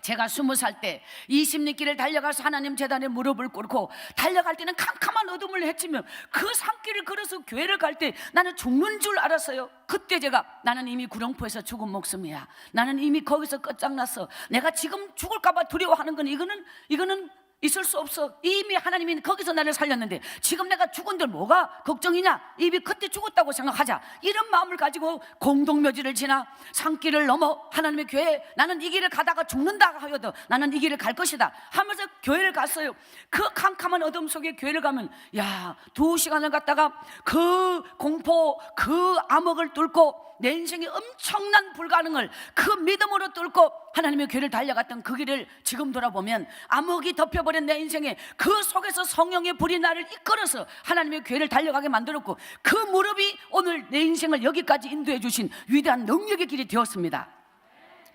제가 20살 때 20리 길을 달려가서 하나님 재단에 무릎을 꿇고 달려갈 때는 캄캄한 어둠을 헤치며 그 산길을 걸어서 교회를 갈 때 나는 죽는 줄 알았어요. 그때 나는 이미 구렁포에서 죽은 목숨이야. 나는 이미 거기서 끝장났어. 내가 지금 죽을까봐 두려워하는 건 이거는 있을 수 없어. 이미 하나님이 거기서 나를 살렸는데 지금 내가 죽은들 뭐가 걱정이냐? 이미 그때 죽었다고 생각하자. 이런 마음을 가지고 공동묘지를 지나 산길을 넘어 하나님의 교회에 나는 이 길을 가다가 죽는다 하여도 나는 이 길을 갈 것이다 하면서 교회를 갔어요. 그 캄캄한 어둠 속에 교회를 가면 2시간을 갔다가 그 공포, 그 암흑을 뚫고 내 인생의 엄청난 불가능을 그 믿음으로 뚫고 하나님의 교회를 달려갔던 그 길을 지금 돌아보면 암흑이 덮여버린 내 인생에 그 속에서 성령의 불이 나를 이끌어서 하나님의 교회를 달려가게 만들었고 그 무릎이 오늘 내 인생을 여기까지 인도해 주신 위대한 능력의 길이 되었습니다.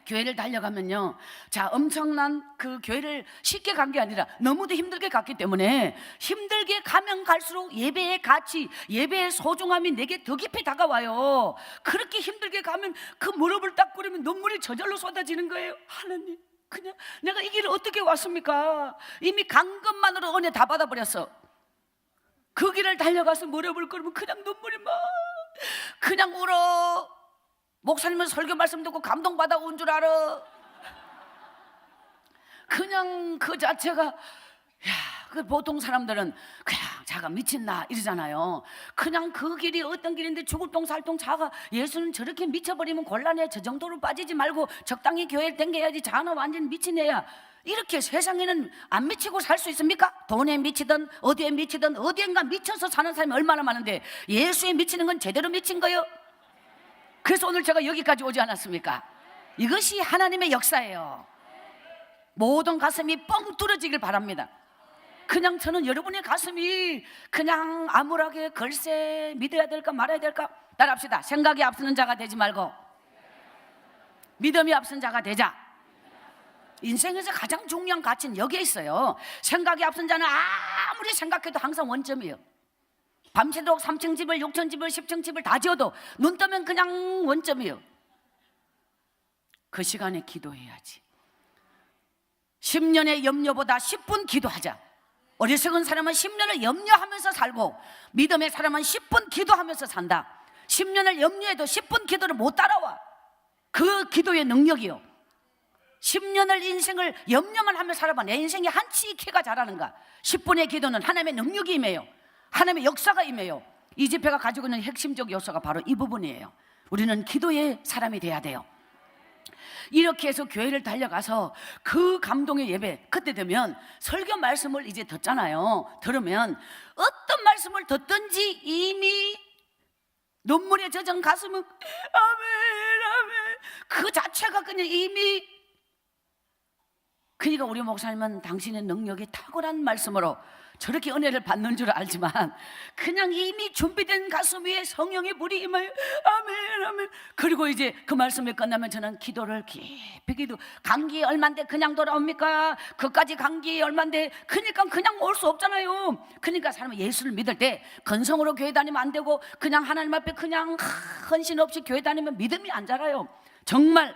교회를 달려가면요, 엄청난 그 교회를 쉽게 간 게 아니라 너무도 힘들게 갔기 때문에 힘들게 가면 갈수록 예배의 가치, 예배의 소중함이 내게 더 깊이 다가와요. 그렇게 힘들게 가면 그 무릎을 딱 꿇으면 눈물이 저절로 쏟아지는 거예요. 하나님, 그냥 내가 이 길을 어떻게 왔습니까? 이미 간 것만으로 은혜 다 받아버렸어. 그 길을 달려가서 무릎을 꿇으면 그냥 눈물이 막 그냥 울어. 목사님은 설교 말씀 듣고 감동받아 온 줄 알아. 그냥 그 자체가 그 보통 사람들은 그냥 자가 미친나 이러잖아요. 그냥 그 길이 어떤 길인데 죽을 똥 살 똥 자가 예수는 저렇게 미쳐버리면 곤란해. 저 정도로 빠지지 말고 적당히 교회를 댕겨야지. 자는 완전 미친 애야. 이렇게 세상에는 안 미치고 살 수 있습니까? 돈에 미치든 어디에 미치든 어디엔가 미쳐서 사는 사람이 얼마나 많은데 예수에 미치는 건 제대로 미친 거예요. 그래서 오늘 제가 여기까지 오지 않았습니까? 이것이 하나님의 역사예요. 모든 가슴이 뻥 뚫어지길 바랍니다. 그냥 저는 여러분의 가슴이 그냥 암울하게 글쎄 믿어야 될까 말아야 될까 따라합시다. 생각이 앞서는 자가 되지 말고 믿음이 앞선 자가 되자. 인생에서 가장 중요한 가치는 여기에 있어요. 생각이 앞선 자는 아무리 생각해도 항상 원점이에요. 밤새도록 3층 집을 6층 집을 10층 집을 다 지어도 눈 뜨면 그냥 원점이에요. 그 시간에 기도해야지. 10년의 염려보다 10분 기도하자. 어리석은 사람은 10년을 염려하면서 살고 믿음의 사람은 10분 기도하면서 산다. 10년을 염려해도 10분 기도를 못 따라와. 그 기도의 능력이요. 10년을 인생을 염려만 하며 살아봐. 내 인생이 한치 키가 자라는가. 10분의 기도는 하나님의 능력이 임해요. 하나님의 역사가 임해요. 이 집회가 가지고 있는 핵심적 요소가 바로 이 부분이에요. 우리는 기도의 사람이 돼야 돼요. 이렇게 해서 교회를 달려가서 그 감동의 예배, 그때 되면 설교 말씀을 이제 듣잖아요. 들으면 어떤 말씀을 듣든지 이미 눈물에 젖은 가슴은 아멘 아멘 그 자체가 그냥 이미. 그러니까 우리 목사님은 당신의 능력이 탁월한 말씀으로 저렇게 은혜를 받는 줄 알지만 그냥 이미 준비된 가슴 위에 성령의 불이 임하여 아멘 아멘. 그리고 이제 그 말씀이 끝나면 저는 기도를 깊이 기도. 감기 얼만데 그냥 돌아옵니까? 그까지 감기 얼만데. 그러니까 그냥 올 수 없잖아요. 그러니까 사람은 예수를 믿을 때 건성으로 교회 다니면 안 되고 그냥 하나님 앞에 그냥 헌신 없이 교회 다니면 믿음이 안 자라요. 정말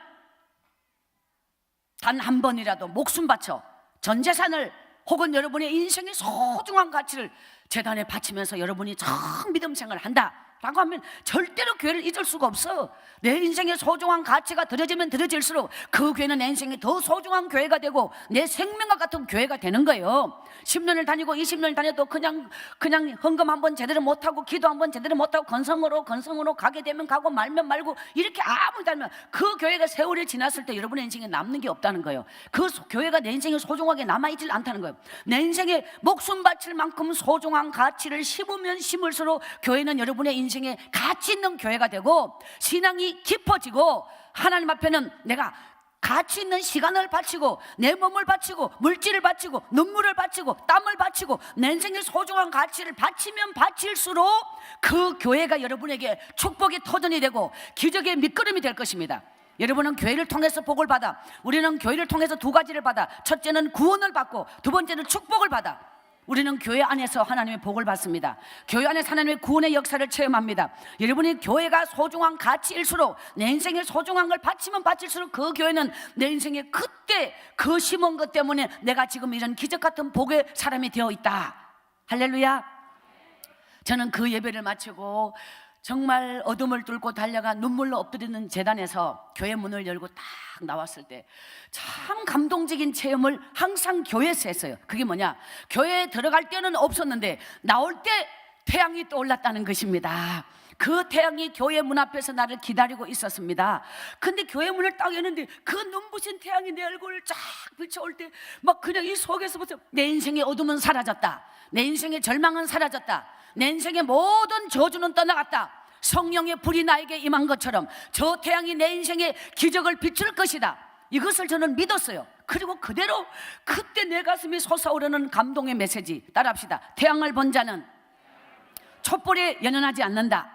단 한 번이라도 목숨 바쳐 전 재산을 혹은 여러분의 인생의 소중한 가치를 재단에 바치면서 여러분이 정 믿음 생활을 한다라고 하면 절대로 교회를 잊을 수가 없어. 내 인생의 소중한 가치가 들어지면 들어질수록 그 교회는 내 인생이 더 소중한 교회가 되고 내 생명과 같은 교회가 되는 거예요. 10년을 다니고 20년을 다녀도 그냥 헌금 한번 제대로 못하고 기도 한번 제대로 못하고 건성으로 가게 되면 가고 말면 말고 이렇게 아무리 다니면 그 교회가 세월이 지났을 때 여러분의 인생에 남는 게 없다는 거예요. 그 교회가 내 인생에 소중하게 남아있질 않다는 거예요. 내 인생에 목숨 바칠 만큼 소중한 가치를 심으면 심을수록 교회는 여러분의 인생에 가치 있는 교회가 되고 신앙이 깊어지고 하나님 앞에는 내가 가치 있는 시간을 바치고 내 몸을 바치고 물질을 바치고 눈물을 바치고 땀을 바치고 내 인생의 소중한 가치를 바치면 바칠수록 그 교회가 여러분에게 축복의 터전이 되고 기적의 밑거름이 될 것입니다. 여러분은 교회를 통해서 복을 받아. 우리는 교회를 통해서 두 가지를 받아. 첫째는 구원을 받고 두 번째는 축복을 받아. 우리는 교회 안에서 하나님의 복을 받습니다. 교회 안에서 하나님의 구원의 역사를 체험합니다. 여러분이 교회가 소중한 가치일수록, 내 인생에 소중한 걸 바치면 바칠수록 그 교회는 내 인생에 그때 그 심은 것 때문에 내가 지금 이런 기적 같은 복의 사람이 되어 있다. 할렐루야. 저는 그 예배를 마치고 정말 어둠을 뚫고 달려가 눈물로 엎드리는 제단에서 교회 문을 열고 딱 나왔을 때 참 감동적인 체험을 항상 교회에서 했어요. 그게 뭐냐, 교회에 들어갈 때는 없었는데 나올 때 태양이 떠올랐다는 것입니다. 그 태양이 교회 문 앞에서 나를 기다리고 있었습니다. 근데 교회 문을 딱 여는데 그 눈부신 태양이 내 얼굴을 쫙 비춰올 때 막 그냥 이 속에서부터 내 인생의 어둠은 사라졌다, 내 인생의 절망은 사라졌다, 내 인생의 모든 저주는 떠나갔다, 성령의 불이 나에게 임한 것처럼 저 태양이 내 인생의 기적을 비출 것이다, 이것을 저는 믿었어요. 그리고 그대로 그때 내 가슴이 솟아오르는 감동의 메시지 따라합시다. 태양을 본 자는 촛불에 연연하지 않는다.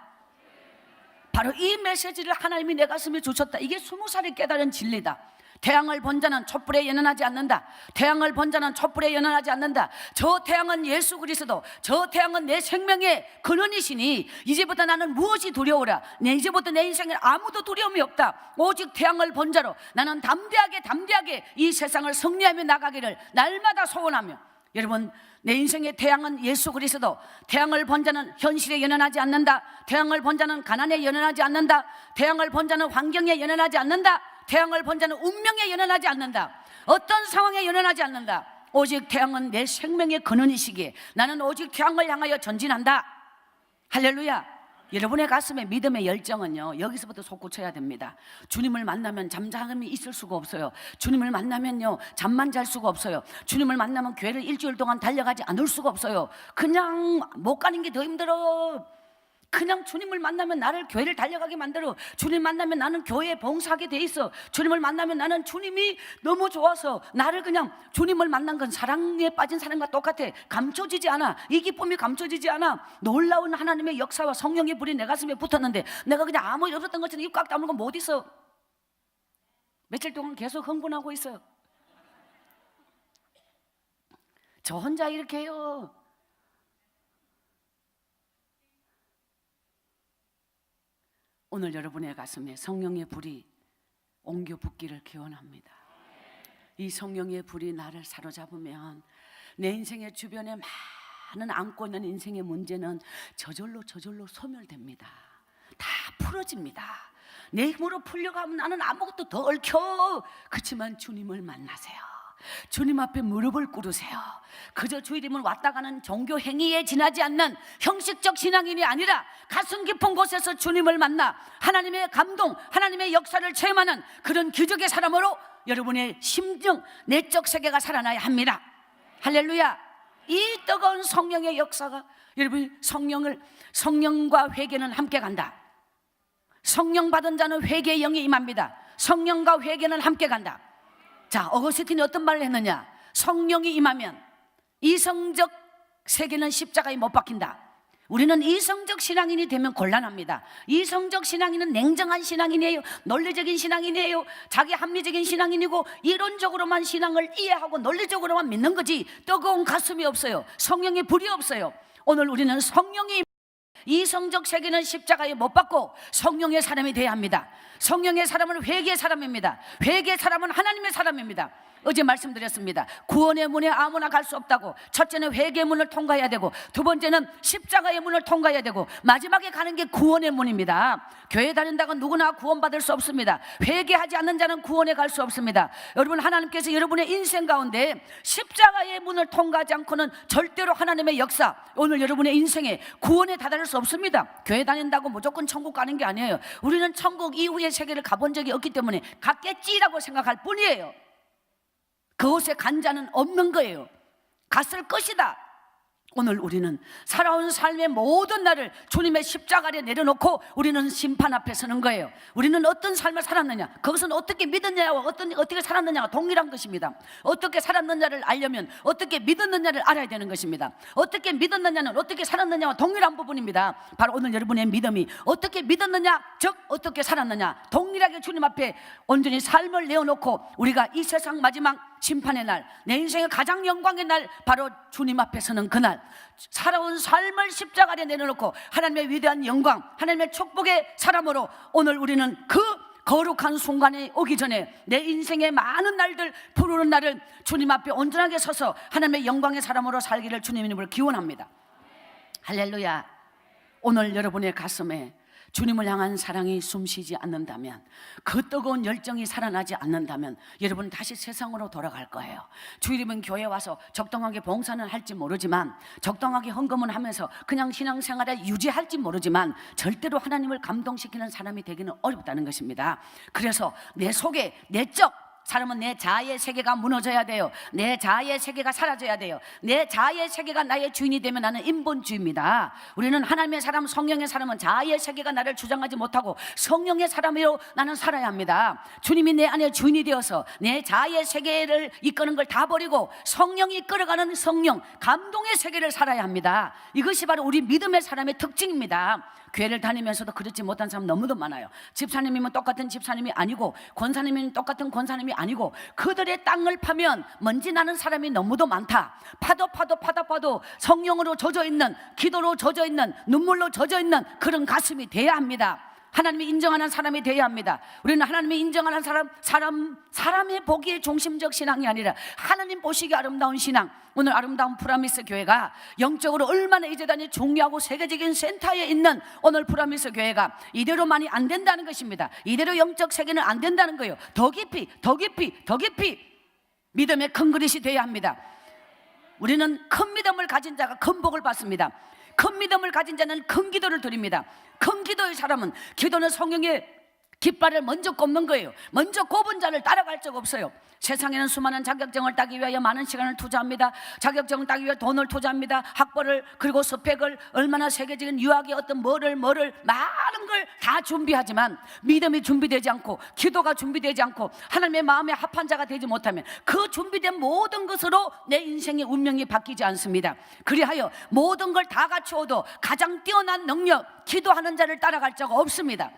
바로 이 메시지를 하나님이 내 가슴에 주셨다. 이게 20살에 깨달은 진리다. 태양을 본 자는 촛불에 연연하지 않는다. 태양을 본 자는 촛불에 연연하지 않는다. 저 태양은 예수 그리스도, 저 태양은 내 생명의 근원이시니 이제부터 나는 무엇이 두려워라. 이제부터 내 인생에 아무도 두려움이 없다. 오직 태양을 본 자로 나는 담대하게 이 세상을 승리하며 나가기를 날마다 소원하며. 여러분, 내 인생의 태양은 예수 그리스도. 태양을 본 자는 현실에 연연하지 않는다. 태양을 본 자는 가난에 연연하지 않는다. 태양을 본 자는 환경에 연연하지 않는다. 태양을 본 자는 운명에 연연하지 않는다. 어떤 상황에 연연하지 않는다. 오직 태양은 내 생명의 근원이시기에 나는 오직 태양을 향하여 전진한다. 할렐루야. 여러분의 가슴에 믿음의 열정은요, 여기서부터 솟구쳐야 됩니다. 주님을 만나면 잠잠함이 있을 수가 없어요. 주님을 만나면요, 잠만 잘 수가 없어요. 주님을 만나면 교회를 일주일 동안 달려가지 않을 수가 없어요. 그냥 못 가는 게 더 힘들어. 그냥 주님을 만나면 나를 교회를 달려가게 만들어. 주님 만나면 나는 교회에 봉사하게 돼 있어. 주님을 만나면 나는 주님이 너무 좋아서 나를 그냥, 주님을 만난 건 사랑에 빠진 사람과 똑같아. 감춰지지 않아. 이 기쁨이 감춰지지 않아. 놀라운 하나님의 역사와 성령의 불이 내 가슴에 붙었는데 내가 그냥 아무 일 없었던 것처럼 입 꽉 다물고 못 있어. 며칠 동안 계속 흥분하고 있어요. 저 혼자 이렇게 해요. 오늘 여러분의 가슴에 성령의 불이 옮겨 붙기를 기원합니다. 이 성령의 불이 나를 사로잡으면 내 인생의 주변에 많은 안고 있는 인생의 문제는 저절로 소멸됩니다. 다 풀어집니다. 내 힘으로 풀려가면 나는 아무것도 더 얽혀. 그렇지만 주님을 만나세요. 주님 앞에 무릎을 꿇으세요. 그저 주 이름을 왔다 가는 종교 행위에 지나지 않는 형식적 신앙인이 아니라 가슴 깊은 곳에서 주님을 만나 하나님의 감동, 하나님의 역사를 체험하는 그런 기적의 사람으로 여러분의 심정, 내적 세계가 살아나야 합니다. 할렐루야. 이 뜨거운 성령의 역사가, 여러분, 성령과 회개는 함께 간다. 성령 받은 자는 회개의 영이 임합니다. 성령과 회개는 함께 간다. 자, 어거스틴이 어떤 말을 했느냐? 성령이 임하면 이성적 세계는 십자가에 못 박힌다. 우리는 이성적 신앙인이 되면 곤란합니다. 이성적 신앙인은 냉정한 신앙인이에요. 논리적인 신앙인이에요. 자기 합리적인 신앙인이고 이론적으로만 신앙을 이해하고 논리적으로만 믿는 거지 뜨거운 가슴이 없어요. 성령의 불이 없어요. 오늘 우리는 성령이, 이성적 세계는 십자가에 못 박고 성령의 사람이 되어야 합니다. 성령의 사람은 회개의 사람입니다. 회개의 사람은 하나님의 사람입니다. 어제 말씀드렸습니다. 구원의 문에 아무나 갈 수 없다고. 첫째는 회개의 문을 통과해야 되고, 두 번째는 십자가의 문을 통과해야 되고, 마지막에 가는 게 구원의 문입니다. 교회 다닌다고 누구나 구원받을 수 없습니다. 회개하지 않는 자는 구원에 갈 수 없습니다. 여러분, 하나님께서 여러분의 인생 가운데 십자가의 문을 통과하지 않고는 절대로 하나님의 역사, 오늘 여러분의 인생에 구원에 다다를 수 없습니다. 교회 다닌다고 무조건 천국 가는 게 아니에요. 우리는 천국 이후의 세계를 가본 적이 없기 때문에 갔겠지라고 생각할 뿐이에요. 그곳에 간 자는 없는 거예요. 갔을 것이다. 오늘 우리는 살아온 삶의 모든 날을 주님의 십자가에 내려놓고 우리는 심판 앞에 서는 거예요. 우리는 어떤 삶을 살았느냐, 그것은 어떻게 믿었느냐와 어떻게 살았느냐가 동일한 것입니다. 어떻게 살았느냐를 알려면 어떻게 믿었느냐를 알아야 되는 것입니다. 어떻게 믿었느냐는 어떻게 살았느냐와 동일한 부분입니다. 바로 오늘 여러분의 믿음이 어떻게 믿었느냐, 즉 어떻게 살았느냐, 동일하게 주님 앞에 온전히 삶을 내어놓고 우리가 이 세상 마지막 심판의 날, 내 인생의 가장 영광의 날, 바로 주님 앞에 서는 그날, 살아온 삶을 십자가 아래 내려놓고 하나님의 위대한 영광, 하나님의 축복의 사람으로 오늘 우리는 그 거룩한 순간이 오기 전에 내 인생의 많은 날들, 푸르른 날을 주님 앞에 온전하게 서서 하나님의 영광의 사람으로 살기를 주님을 기원합니다. 할렐루야. 오늘 여러분의 가슴에 주님을 향한 사랑이 숨쉬지 않는다면, 그 뜨거운 열정이 살아나지 않는다면 여러분은 다시 세상으로 돌아갈 거예요. 주일이면 교회 와서 적당하게 봉사는 할지 모르지만, 적당하게 헌금은 하면서 그냥 신앙생활을 유지할지 모르지만 절대로 하나님을 감동시키는 사람이 되기는 어렵다는 것입니다. 그래서 내 속에 내적 사람은 내 자아의 세계가 무너져야 돼요. 내 자아의 세계가 사라져야 돼요. 내 자아의 세계가 나의 주인이 되면 나는 인본주의입니다. 우리는 하나님의 사람, 성령의 사람은 자아의 세계가 나를 주장하지 못하고 성령의 사람으로 나는 살아야 합니다. 주님이 내 안에 주인이 되어서 내 자아의 세계를 이끄는 걸 다 버리고 성령이 이끌어가는 성령, 감동의 세계를 살아야 합니다. 이것이 바로 우리 믿음의 사람의 특징입니다. 교회를 다니면서도 그렇지 못한 사람 너무도 많아요. 집사님이면 똑같은 집사님이 아니고, 권사님이면 똑같은 권사님이 아니고, 그들의 땅을 파면 먼지 나는 사람이 너무도 많다. 파도 성령으로 젖어있는, 기도로 젖어있는, 눈물로 젖어있는 그런 가슴이 돼야 합니다. 하나님이 인정하는 사람이 돼야 합니다. 우리는 하나님이 인정하는 사람의 보기에 중심적 신앙이 아니라 하나님 보시기에 아름다운 신앙. 오늘 아름다운 프라미스 교회가 영적으로 얼마나 이 재단이 중요하고 세계적인 센터에 있는 오늘 프라미스 교회가 이대로만이 안 된다는 것입니다. 이대로 영적 세계는 안 된다는 거예요. 더 깊이 믿음의 큰 그릇이 돼야 합니다. 우리는 큰 믿음을 가진 자가 큰 복을 받습니다. 큰 믿음을 가진 자는 큰 기도를 드립니다. 큰 기도의 사람은, 기도는 성령의 깃발을 먼저 꼽는 거예요. 먼저 꼽은 자를 따라갈 적 없어요. 세상에는 수많은 자격증을 따기 위하여 많은 시간을 투자합니다. 자격증을 따기 위해 돈을 투자합니다. 학벌을, 그리고 스펙을, 얼마나 세계적인 유학의 어떤 뭐를 많은 걸 다 준비하지만 믿음이 준비되지 않고, 기도가 준비되지 않고, 하나님의 마음에 합한 자가 되지 못하면 그 준비된 모든 것으로 내 인생의 운명이 바뀌지 않습니다. 그리하여 모든 걸 다 갖추어도 가장 뛰어난 능력, 기도하는 자를 따라갈 자가 없습니다.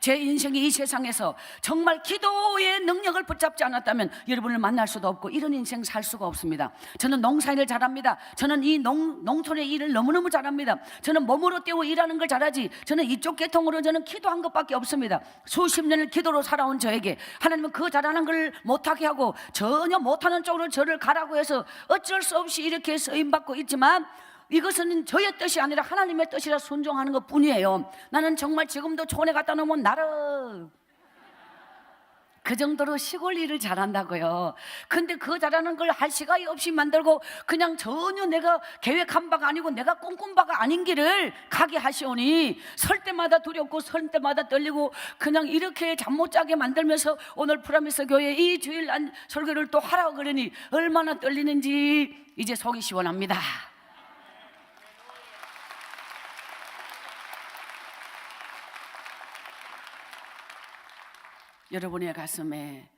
제 인생이 이 세상에서 정말 기도의 능력을 붙잡지 않았다면 여러분을 만날 수도 없고 이런 인생 살 수가 없습니다. 저는 농사일을 잘합니다. 저는 이 농촌의 일을 너무너무 잘합니다. 저는 몸으로 떼고 일하는 걸 잘하지, 저는 이쪽 계통으로 저는 기도한 것밖에 없습니다. 수십 년을 기도로 살아온 저에게 하나님은 그 잘하는 걸 못하게 하고 전혀 못하는 쪽으로 저를 가라고 해서 어쩔 수 없이 이렇게 쓰임받고 있지만, 이것은 저의 뜻이 아니라 하나님의 뜻이라 순종하는 것 뿐이에요. 나는 정말 지금도 촌에 갖다 놓으면 나를 그 정도로 시골 일을 잘한다고요. 근데 그 잘하는 걸 할 시간이 없이 만들고 그냥 전혀 내가 계획한 바가 아니고 내가 꿈꾼 바가 아닌 길을 가게 하시오니 설 때마다 두렵고 설 때마다 떨리고 그냥 이렇게 잠 못 자게 만들면서 오늘 프라미스 교회 이 주일 난 설교를 또 하라고 그러니 얼마나 떨리는지 이제 속이 시원합니다. 여러분의 가슴에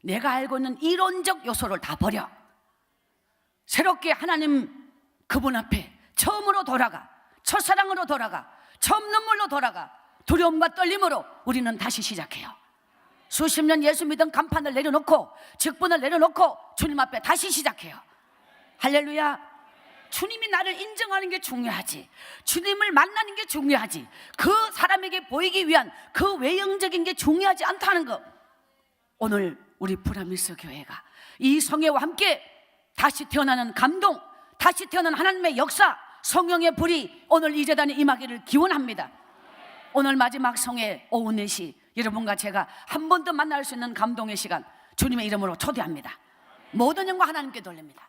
내가 알고 있는 이론적 요소를 다 버려 새롭게 하나님 그분 앞에 처음으로 돌아가, 첫사랑으로 돌아가, 처음 눈물로 돌아가, 두려움과 떨림으로 우리는 다시 시작해요. 수십 년 예수 믿은 간판을 내려놓고 직분을 내려놓고 주님 앞에 다시 시작해요. 할렐루야. 주님이 나를 인정하는 게 중요하지, 주님을 만나는 게 중요하지, 그 사람에게 보이기 위한 그 외형적인 게 중요하지 않다는 것. 오늘 우리 프라미스 교회가 이 성회와 함께 다시 태어나는 감동, 다시 태어난 하나님의 역사, 성령의 불이 오늘 이 재단에 임하기를 기원합니다. 오늘 마지막 성회 오후 4시 여러분과 제가 한 번 더 만날 수 있는 감동의 시간 주님의 이름으로 초대합니다. 모든 영광 하나님께 돌립니다.